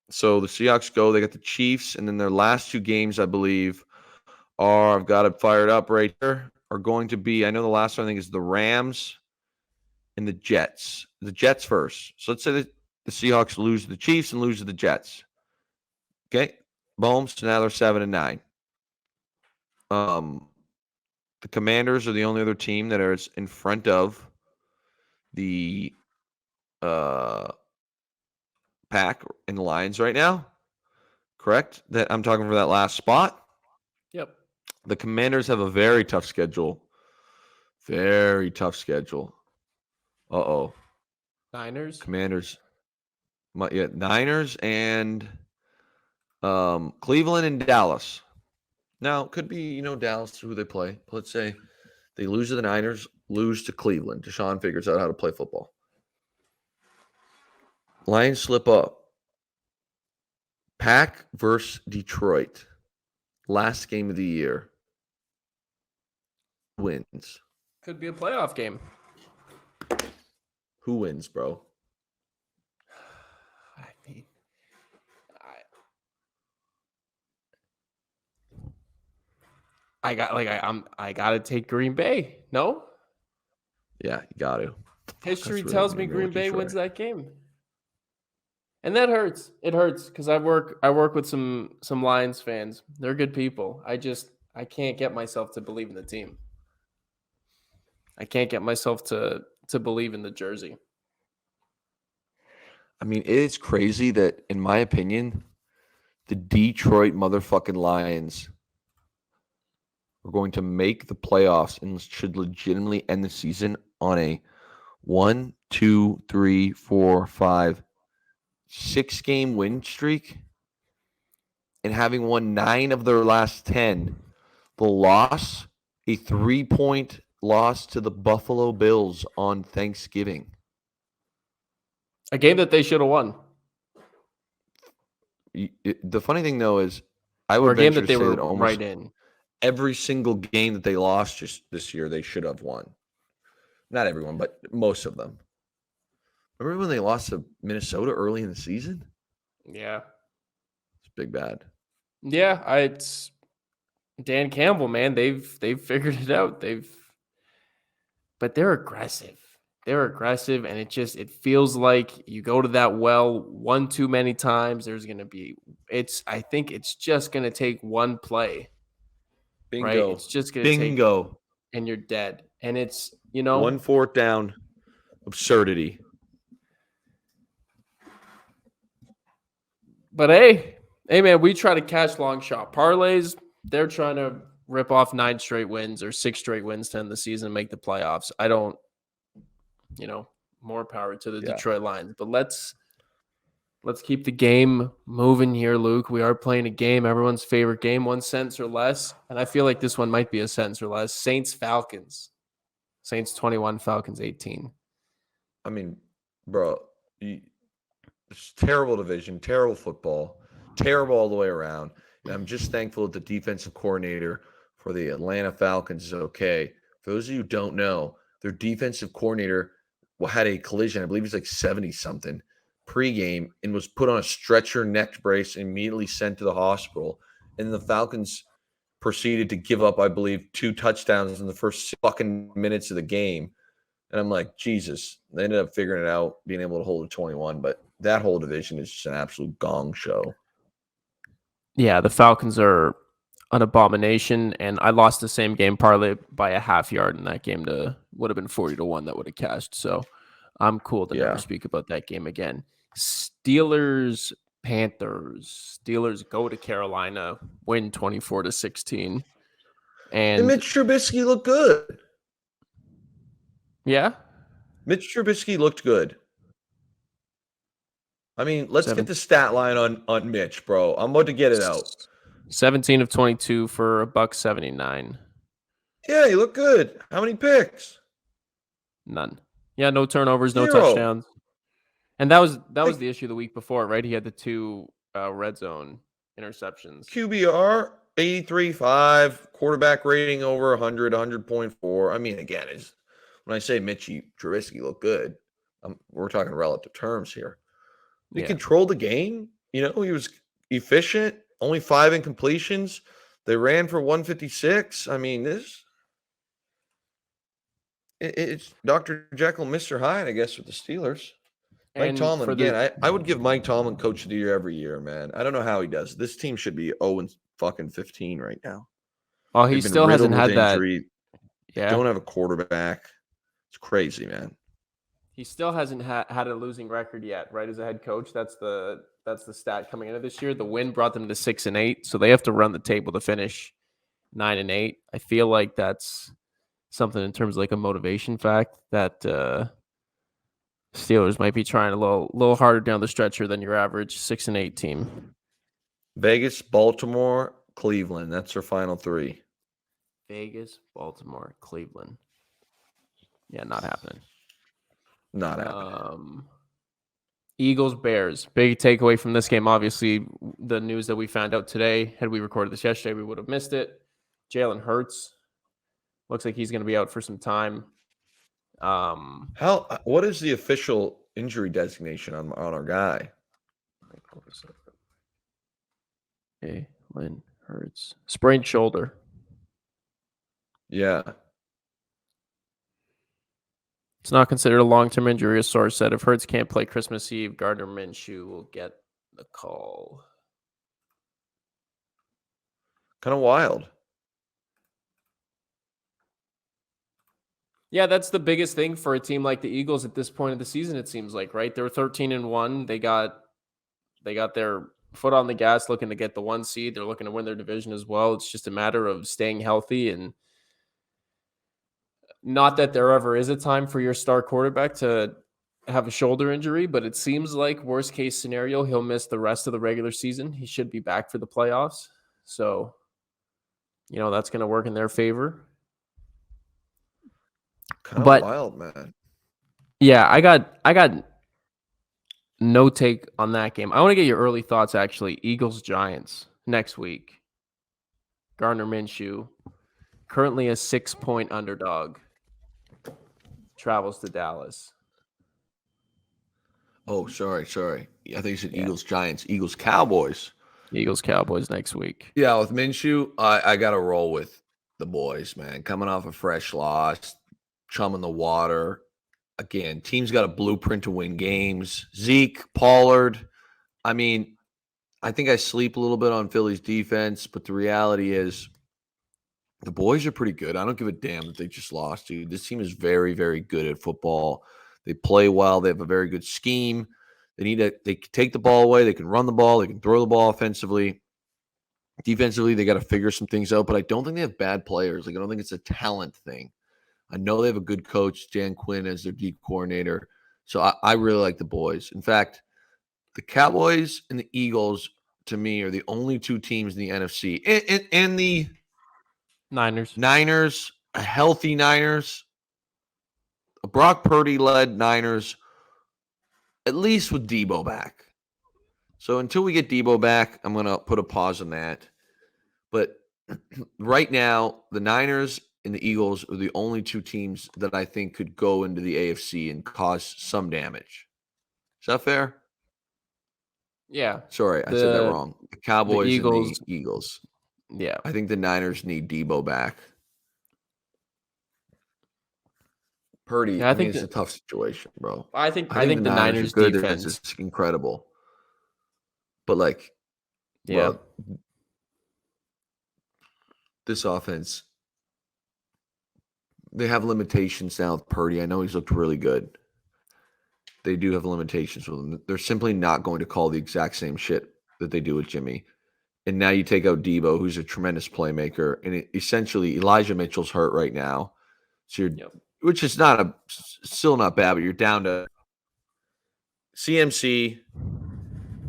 So the Seahawks go. They got the Chiefs, and then their last two games, I believe, I've got it fired up right here, are going to be, I know the last one I think is the Rams and the Jets. The Jets first. So let's say that the Seahawks lose to the Chiefs and lose to the Jets. Okay? Boom. So now they're 7-9. The Commanders are the only other team that is in front of the Pack and the Lions right now. Correct? That I'm talking for that last spot. Yep. The Commanders have a very tough schedule. Very tough schedule. Uh-oh. Niners. Commanders. Niners and Cleveland and Dallas. Now, it could be, Dallas, who they play. Let's say they lose to the Niners, lose to Cleveland. Deshaun figures out how to play football. Lions slip up. Pack versus Detroit. Last game of the year. Wins. Could be a playoff game. Who wins, bro? I mean, I gotta take Green Bay. No? Yeah, you got to. History tells me Green Bay wins that game. And that hurts. It hurts because I work with some Lions fans. They're good people. I can't get myself to believe in the team. I can't get myself to believe in the jersey. I mean, it's crazy that, in my opinion, the Detroit motherfucking Lions are going to make the playoffs and should legitimately end the season on a 1, 2, 3, 4, 5, 6-game win streak and having won 9 of their last 10. The loss, a 3-point loss to the Buffalo Bills on Thanksgiving. A game that they should have won. The funny thing, though, is I would venture to say that almost right in. Every single game that they lost just this year, they should have won. Not everyone, but most of them. Remember when they lost to Minnesota early in the season? Yeah. It's big bad. Yeah, it's Dan Campbell, man. They've figured it out. But they're aggressive. They're aggressive, and it feels like you go to that well one too many times. There's gonna be I think it's just gonna take one play. Bingo. Right? It's just gonna take, and you're dead. And it's 1 4th down absurdity. But hey, man, we try to catch long shot parlays. They're trying to rip off 9 straight wins or 6 straight wins to end the season and make the playoffs. I don't, more power to the Detroit Lions. But let's keep the game moving here, Luke. We are playing a game, everyone's favorite game, 1 sentence or less. And I feel like this one might be a sentence or less. Saints-Falcons. Saints 21, Falcons 18. I mean, bro, it's terrible division, terrible football, terrible all the way around. And I'm just thankful that the defensive coordinator for the Atlanta Falcons is okay. For those of you who don't know, their defensive coordinator had a collision. I believe he's like 70-something pregame and was put on a stretcher neck brace and immediately sent to the hospital. And the Falcons proceeded to give up, I believe, 2 touchdowns in the first fucking minutes of the game. And I'm like, Jesus. They ended up figuring it out, being able to hold a 21. But that whole division is just an absolute gong show. Yeah, the Falcons are an abomination, and I lost the same game parlay by a half yard in that game to would have been 40-1 that would have cashed. So I'm cool to never speak about that game again. Steelers, Panthers. Steelers go to Carolina, win 24-16. And Mitch Trubisky looked good. Yeah? Mitch Trubisky looked good. I mean, let's get the stat line on Mitch, bro. I'm about to get it out. 17 of 22 for $179. Yeah, he looked good. How many picks? None. Yeah, no turnovers, no 0. touchdowns. And that was the issue the week before, right? He had the 2 red zone interceptions. QBR 83.5, quarterback rating over 100, 100.4. I mean, again, when I say Mitchie Trubisky looked good, we're talking relative terms here. He controlled the game. You know, he was efficient. Only 5 incompletions. They ran for 156. I mean, it's Dr. Jekyll, Mr. Hyde, I guess, with the Steelers. Mike Tomlin, again, I would give Mike Tomlin coach of the year every year, man. I don't know how he does. This team should be 0-15 right now. Oh, he still hasn't had that. Yeah. Don't have a quarterback. It's crazy, man. He still hasn't had a losing record yet, right? As a head coach, that's the stat coming into this year. The win brought them to 6-8, so they have to run the table to finish 9-8. I feel like that's something in terms of like a motivation fact that Steelers might be trying a little harder down the stretcher than your average 6-8 team. Vegas, Baltimore, Cleveland. That's their final 3. Vegas, Baltimore, Cleveland. Yeah, not happening. Not happening. Eagles, Bears. Big takeaway from this game. Obviously, the news that we found out today. Had we recorded this yesterday, we would have missed it. Jalen Hurts looks like he's going to be out for some time. What is the official injury designation on our guy? Jalen Hurts. Sprained shoulder. Yeah. It's not considered a long-term injury, a source said. If Hurts can't play Christmas Eve, Gardner Minshew will get the call. Kind of wild. Yeah, that's the biggest thing for a team like the Eagles at this point of the season, it seems like, right? They were 13-1. They got their foot on the gas looking to get the 1 seed. They're looking to win their division as well. It's just a matter of staying healthy, and not that there ever is a time for your star quarterback to have a shoulder injury, but it seems like worst case scenario, he'll miss the rest of the regular season. He should be back for the playoffs. So, that's going to work in their favor. Kind of wild, man. Yeah, I got no take on that game. I want to get your early thoughts, actually. Eagles-Giants next week. Gardner Minshew, currently a 6-point underdog, travels to Dallas. Oh, sorry. I think you said Eagles-Giants. Eagles-Cowboys. Eagles-Cowboys next week. Yeah, with Minshew, I got to roll with the boys, man. Coming off a fresh loss, chum in the water. Again, team's got a blueprint to win games. Zeke, Pollard. I mean, I think I sleep a little bit on Philly's defense, but the reality is the boys are pretty good. I don't give a damn that they just lost, dude. This team is very, very good at football. They play well. They have a very good scheme. They can take the ball away. They can run the ball. They can throw the ball offensively. Defensively, they got to figure some things out, but I don't think they have bad players. I don't think it's a talent thing. I know they have a good coach, Dan Quinn, as their D coordinator. So I really like the boys. In fact, the Cowboys and the Eagles, to me, are the only 2 teams in the NFC. And the Niners, a healthy Niners, a Brock Purdy-led Niners, at least with Debo back. So until we get Debo back, I'm going to put a pause on that. But right now, the Niners and the Eagles are the only two teams that I think could go into the AFC and cause some damage. Is that fair? Yeah. Sorry, I said that wrong. The Cowboys Eagles. and the Eagles. Yeah. I think the Niners need Debo back. Purdy, Yeah, I mean, it's a tough situation, bro. I think the Niners are good. defense It's incredible. But, like, yeah. bro, this offense, they have limitations now with Purdy. I know he's looked really good. They do have limitations with him. They're simply not going to call the exact same shit that they do with Jimmy. And now you take out Debo, who's a tremendous playmaker, and essentially Elijah Mitchell's hurt right now. So you're, which is still not bad, but you're down to CMC,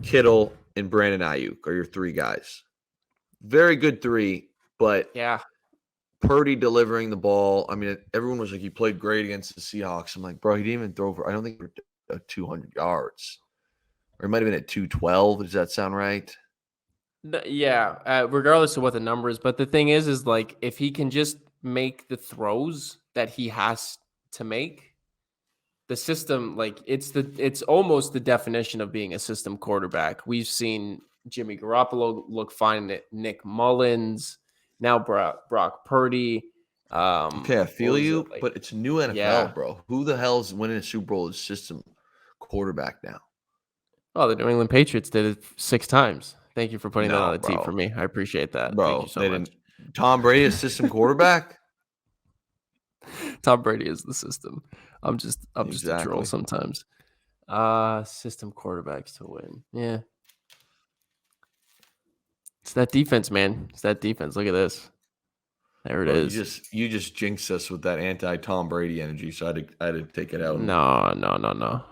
Kittle, and Brandon Ayuk are your three guys. Very good three, but Purdy delivering the ball. I mean, everyone was like, he played great against the Seahawks. I'm like, bro, he didn't even throw for, I don't think, 200 yards. Or he might have been at 212. Does that sound right? Yeah, regardless of what the number is. But the thing is like, if he can just make the throws that he has to make, the system, like it's almost the definition of being a system quarterback. We've seen Jimmy Garoppolo look fine at Nick Mullins, now Brock Purdy. Okay, I feel you, but it's new NFL, bro. Who the hell's winning a Super Bowl as system quarterback now? Oh, the New England Patriots did it 6 times. Thank you for putting that on the team for me. I appreciate that. Bro, thank you so much. Tom Brady is system quarterback? Tom Brady is the system. I'm just a troll sometimes. System quarterbacks to win. Yeah. It's that defense, man. It's that defense. Look at this. There it is. You just jinxed us with that anti-Tom Brady energy, so I had to take it out. No.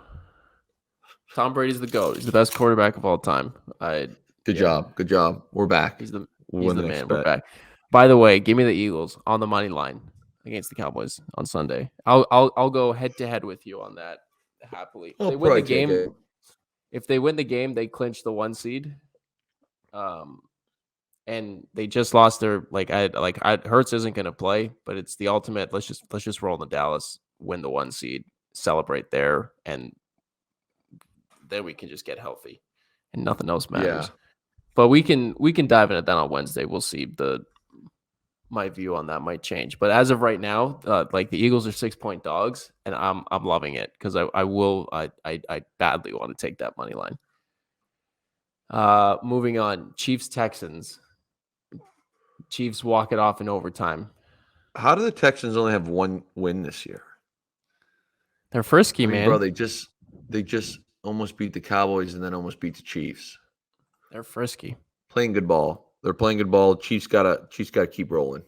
Tom Brady's the GOAT. He's the best quarterback of all time. Good job. We're back. He's the man. We're back. By the way, give me the Eagles on the money line against the Cowboys on Sunday. I'll go head to head with you on that happily. If they win the game, they clinch the 1 seed. And they just lost their Hurts isn't going to play, but it's the ultimate. Let's just roll in Dallas, win the 1 seed, celebrate there, and then we can just get healthy, and nothing else matters. Yeah. But we can dive into that on Wednesday. We'll see. My view on that might change, but as of right now, the Eagles are 6-point dogs, and I'm loving it because I badly want to take that money line. Moving on, Chiefs Texans. Chiefs walk it off in overtime. How do the Texans only have 1 win this year? They're frisky, man. Bro, they just almost beat the Cowboys and then almost beat the Chiefs. They're frisky. Playing good ball. They're playing good ball. Chiefs gotta keep rolling.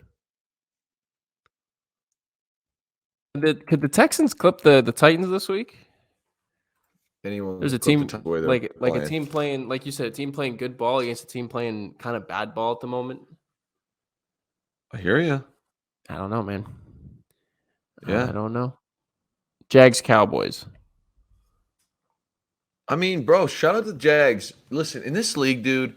Could the Texans clip the Titans this week? There's a team a team playing, like you said, a team playing good ball against a team playing kind of bad ball at the moment. I hear you. I don't know, man. Yeah, I don't know. Jags Cowboys. I mean, bro, shout out to the Jags. Listen, in this league, dude,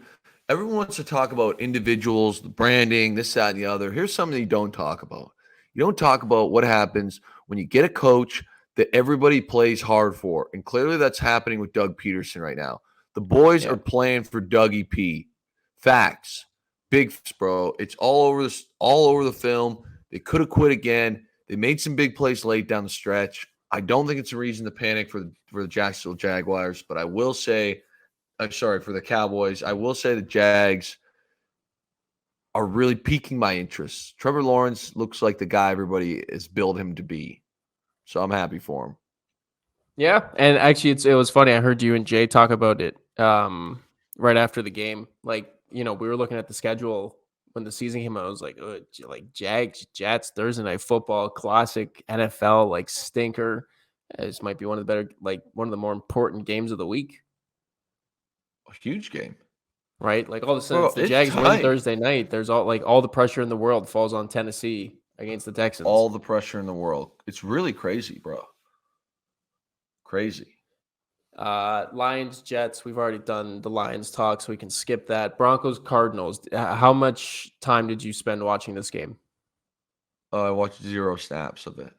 everyone wants to talk about individuals, the branding, this, that, and the other. Here's something you don't talk about. You don't talk about what happens when you get a coach that everybody plays hard for. And clearly that's happening with Doug Peterson right now. The boys are playing for Dougie P. Facts. Big facts, bro. It's all over the film. They could have quit again. They made some big plays late down the stretch. I don't think it's a reason to panic for the Jacksonville Jaguars, but I will say, for the Cowboys, I will say the Jags are really piquing my interest. Trevor Lawrence looks like the guy everybody has billed him to be. So I'm happy for him. Yeah, and actually it was funny. I heard you and Jay talk about it right after the game. Like, we were looking at the schedule when the season came out. I was like, Jags, Jets, Thursday Night Football, classic NFL, stinker. This might be one of the better, one of the more important games of the week. A huge game. Right? All of a sudden, the Jags win Thursday night. There's all the pressure in the world falls on Tennessee against the Texans. All the pressure in the world. It's really crazy, bro. Crazy. Lions, Jets. We've already done the Lions talk, so we can skip that. Broncos, Cardinals. How much time did you spend watching this game? I watched 0 snaps of it.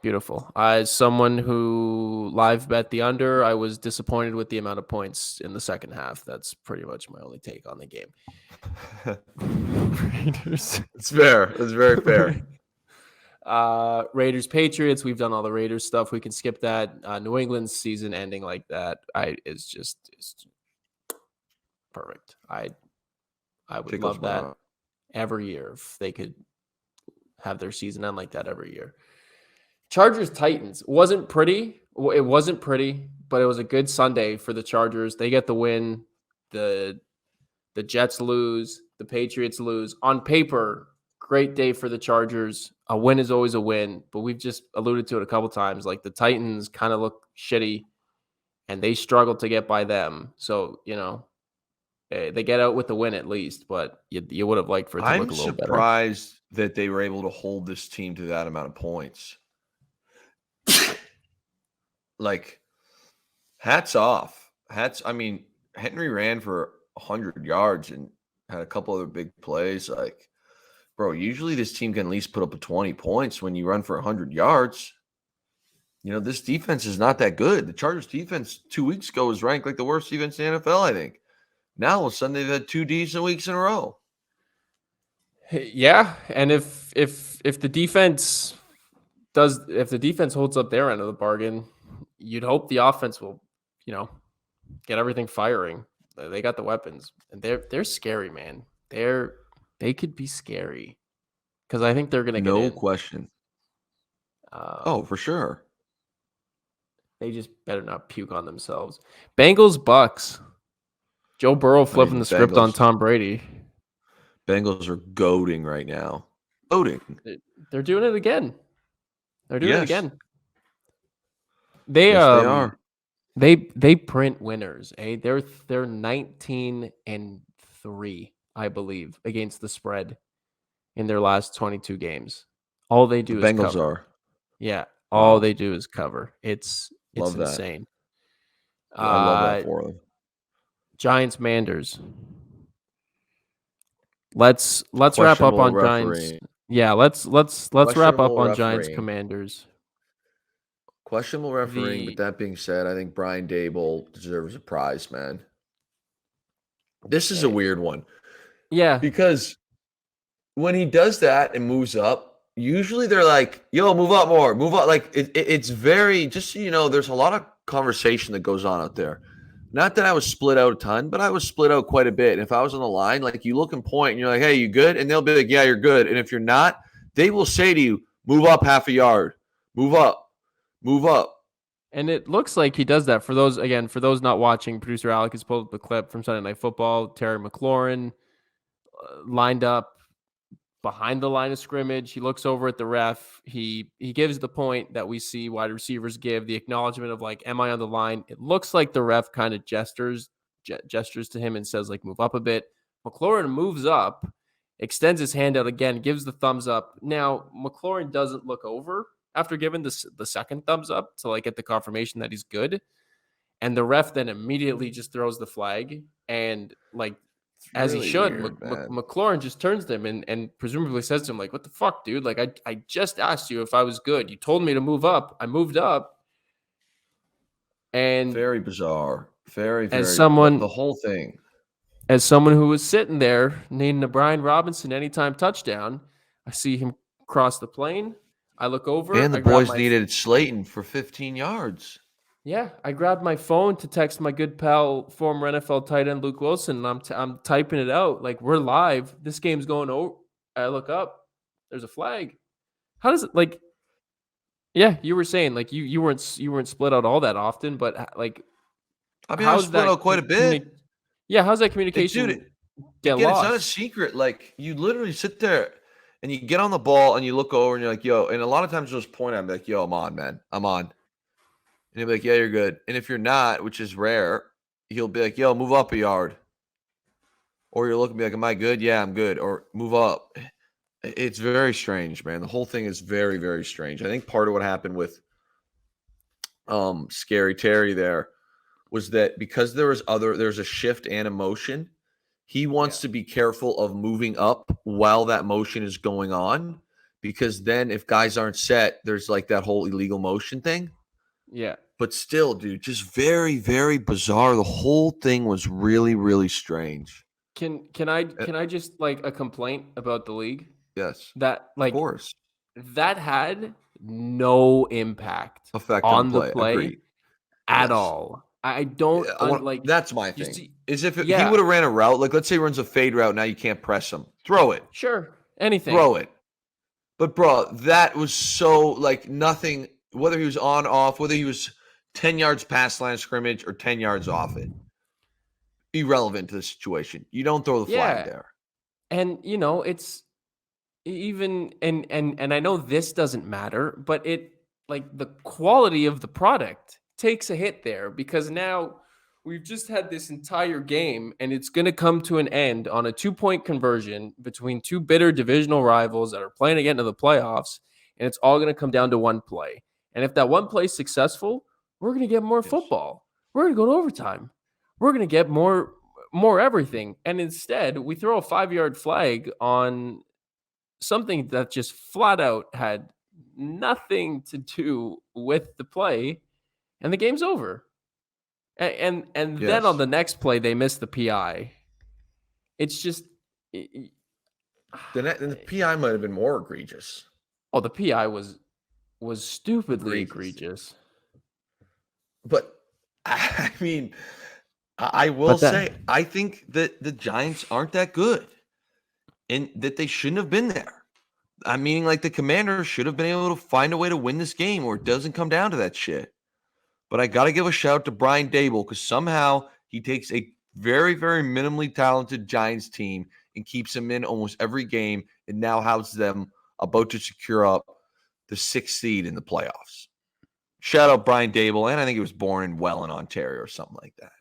Beautiful. As someone who live bet the under, I was disappointed with the amount of points in the second half. That's pretty much my only take on the game. Raiders. It's fair. It's very fair. Raiders Patriots. We've done all the Raiders stuff. We can skip that. New England's season ending like that is just perfect. I would love that every year if they could have their season end like that every year. Chargers Titans wasn't pretty. It wasn't pretty, but it was a good Sunday for the Chargers. They get the win. The Jets lose. The Patriots lose. On paper, great day for the Chargers. A win is always a win, but we've just alluded to it a couple times. Like the Titans kind of look shitty, and they struggled to get by them. So, they get out with the win at least, but you would have liked for it to look a little better. I'm surprised that they were able to hold this team to that amount of points. Like, hats off. I mean, Henry ran for 100 yards and had a couple other big plays. Like, bro, usually this team can at least put up 20 points when you run for 100 yards. This defense is not that good. The Chargers defense 2 weeks ago was ranked like the worst defense in the NFL, I think. Now, all of a sudden, they've had 2 decent weeks in a row. Yeah, and if the defense holds up their end of the bargain, you'd hope the offense will, get everything firing. They got the weapons, and they're scary, man. They could be scary because I think they're gonna get in. No question. For sure. They just better not puke on themselves. Bengals Bucks. Joe Burrow flipping the script on Tom Brady. Bengals are goading right now. Goading. They're doing it again. They're doing it again. They are. They print winners. They're 19-3, I believe, against the spread in their last 22 games. All they do is Bengals cover. are. Yeah, all they do is cover. It's love insane. I love that for them. Giants Manders. Let's wrap up on Giants. Yeah, let's wrap up on Giants Commanders. Questionable refereeing, but that being said, I think Brian Dable deserves a prize, man. This is a weird one. Yeah. Because when he does that and moves up, usually they're like, yo, move up more, move up. Like, it's very, just so you know, there's a lot of conversation that goes on out there. Not that I was split out a ton, but I was split out quite a bit. And if I was on the line, like you look and point and you're like, hey, you good? And they'll be like, yeah, you're good. And if you're not, they will say to you, move up half a yard, move up. Move up. And it looks like he does that. For those not watching, producer Alec has pulled up the clip from Sunday Night Football. Terry McLaurin lined up behind the line of scrimmage. He looks over at the ref. He gives the point that we see wide receivers give, the acknowledgement of like, am I on the line? It looks like the ref kind of gestures to him and says like, move up a bit. McLaurin moves up, extends his hand out again, gives the thumbs up. Now, McLaurin doesn't look over after giving the second thumbs up to like get the confirmation that he's good. And the ref then immediately just throws the flag. And like, as he should, McLaurin just turns to him and presumably says to him, like, what the fuck, dude? Like, I just asked you if I was good. You told me to move up. I moved up. And very bizarre. Very, the whole thing. As someone who was sitting there needing a Brian Robinson anytime touchdown, I see him cross the plane. I look over. And the boys needed Slayton for 15 yards. Yeah, I grabbed my phone to text my good pal, former NFL tight end Luke Willson, and I'm typing it out. Like, we're live. This game's going over. I look up. There's a flag. How does it, like, yeah, you were saying, like, you weren't split out all that often, but, like, I mean, I was split out quite a bit. Yeah, how's that communication get lost? It's not a secret. Like, you literally sit there. And you get on the ball and you look over and you're like, yo, and a lot of times you'll just point at me like, yo, I'm on, man. I'm on. And he'll be like, yeah, you're good. And if you're not, which is rare, he'll be like, yo, move up a yard. Or you'll look and be like, am I good? Yeah, I'm good. Or move up. It's very strange, man. The whole thing is very, very strange. I think part of what happened with Scary Terry there was that because there's a shift and emotion, he wants to be careful of moving up while that motion is going on because then if guys aren't set, there's like that whole illegal motion thing. Yeah. But still, dude, just very, very bizarre. The whole thing was really, really strange. Can I just like a complaint about the league? Yes. That like Of course. that had no impact Effect on the play. play Agreed. at Yes. all. I don't like. That's my you thing. see- Is if he Yeah. would have ran a route, like let's say he runs a fade route, now you can't press him. Throw it. Sure, anything. Throw it. But bro, that was so like nothing, whether he was on, off, whether he was 10 yards past line of scrimmage or 10 yards off it. Irrelevant to the situation. You don't throw the flag there. And you know, it's even and I know this doesn't matter, but it like the quality of the product takes a hit there because now we've just had this entire game and it's going to come to an end on a 2-point conversion between two bitter divisional rivals that are playing to get into the playoffs, and it's all going to come down to one play. And if that one play is successful, we're going to get more football. We're going to go to overtime. We're going to get more everything. And instead, we throw a 5-yard flag on something that just flat out had nothing to do with the play, and the game's over. And then on the next play, they miss the PI. It's just the PI might have been more egregious. Oh, the PI was stupidly egregious. But I mean, I will say, I think that the Giants aren't that good, and that they shouldn't have been there. I mean, like the Commanders should have been able to find a way to win this game, where it doesn't come down to that shit. But I got to give a shout out to Brian Dable, because somehow he takes a very, very minimally talented Giants team and keeps them in almost every game, and now has them about to secure up the 6th seed in the playoffs. Shout out Brian Dable, and I think he was born in Welland, Ontario, or something like that.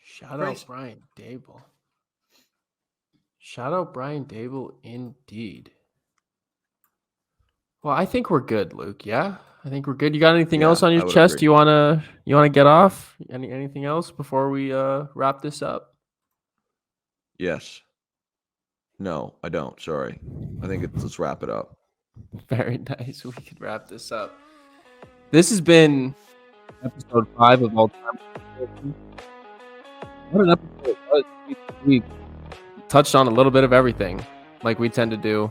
Shout out Brian Dable. Shout out Brian Dable, indeed. Well, I think we're good, Luke. Yeah, I think we're good. You got anything else on your chest? Agree. You wanna get off? Anything else before we wrap this up? Yes. No, I don't. Sorry. I think let's wrap it up. Very nice. We could wrap this up. This has been episode 5 of All Time. What an episode it was. We touched on a little bit of everything, like we tend to do.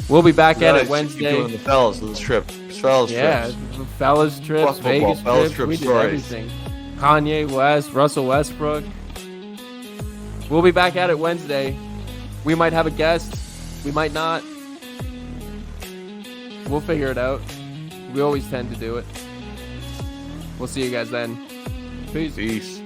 We'll be back at it Wednesday. Doing the fellas trips. Fellas trips. Fellas trips, Vegas trips. We did stories. everything. Kanye West, Russell Westbrook. We'll be back at it Wednesday. We might have a guest. We might not. We'll figure it out. We always tend to do it. We'll see you guys then. Peace.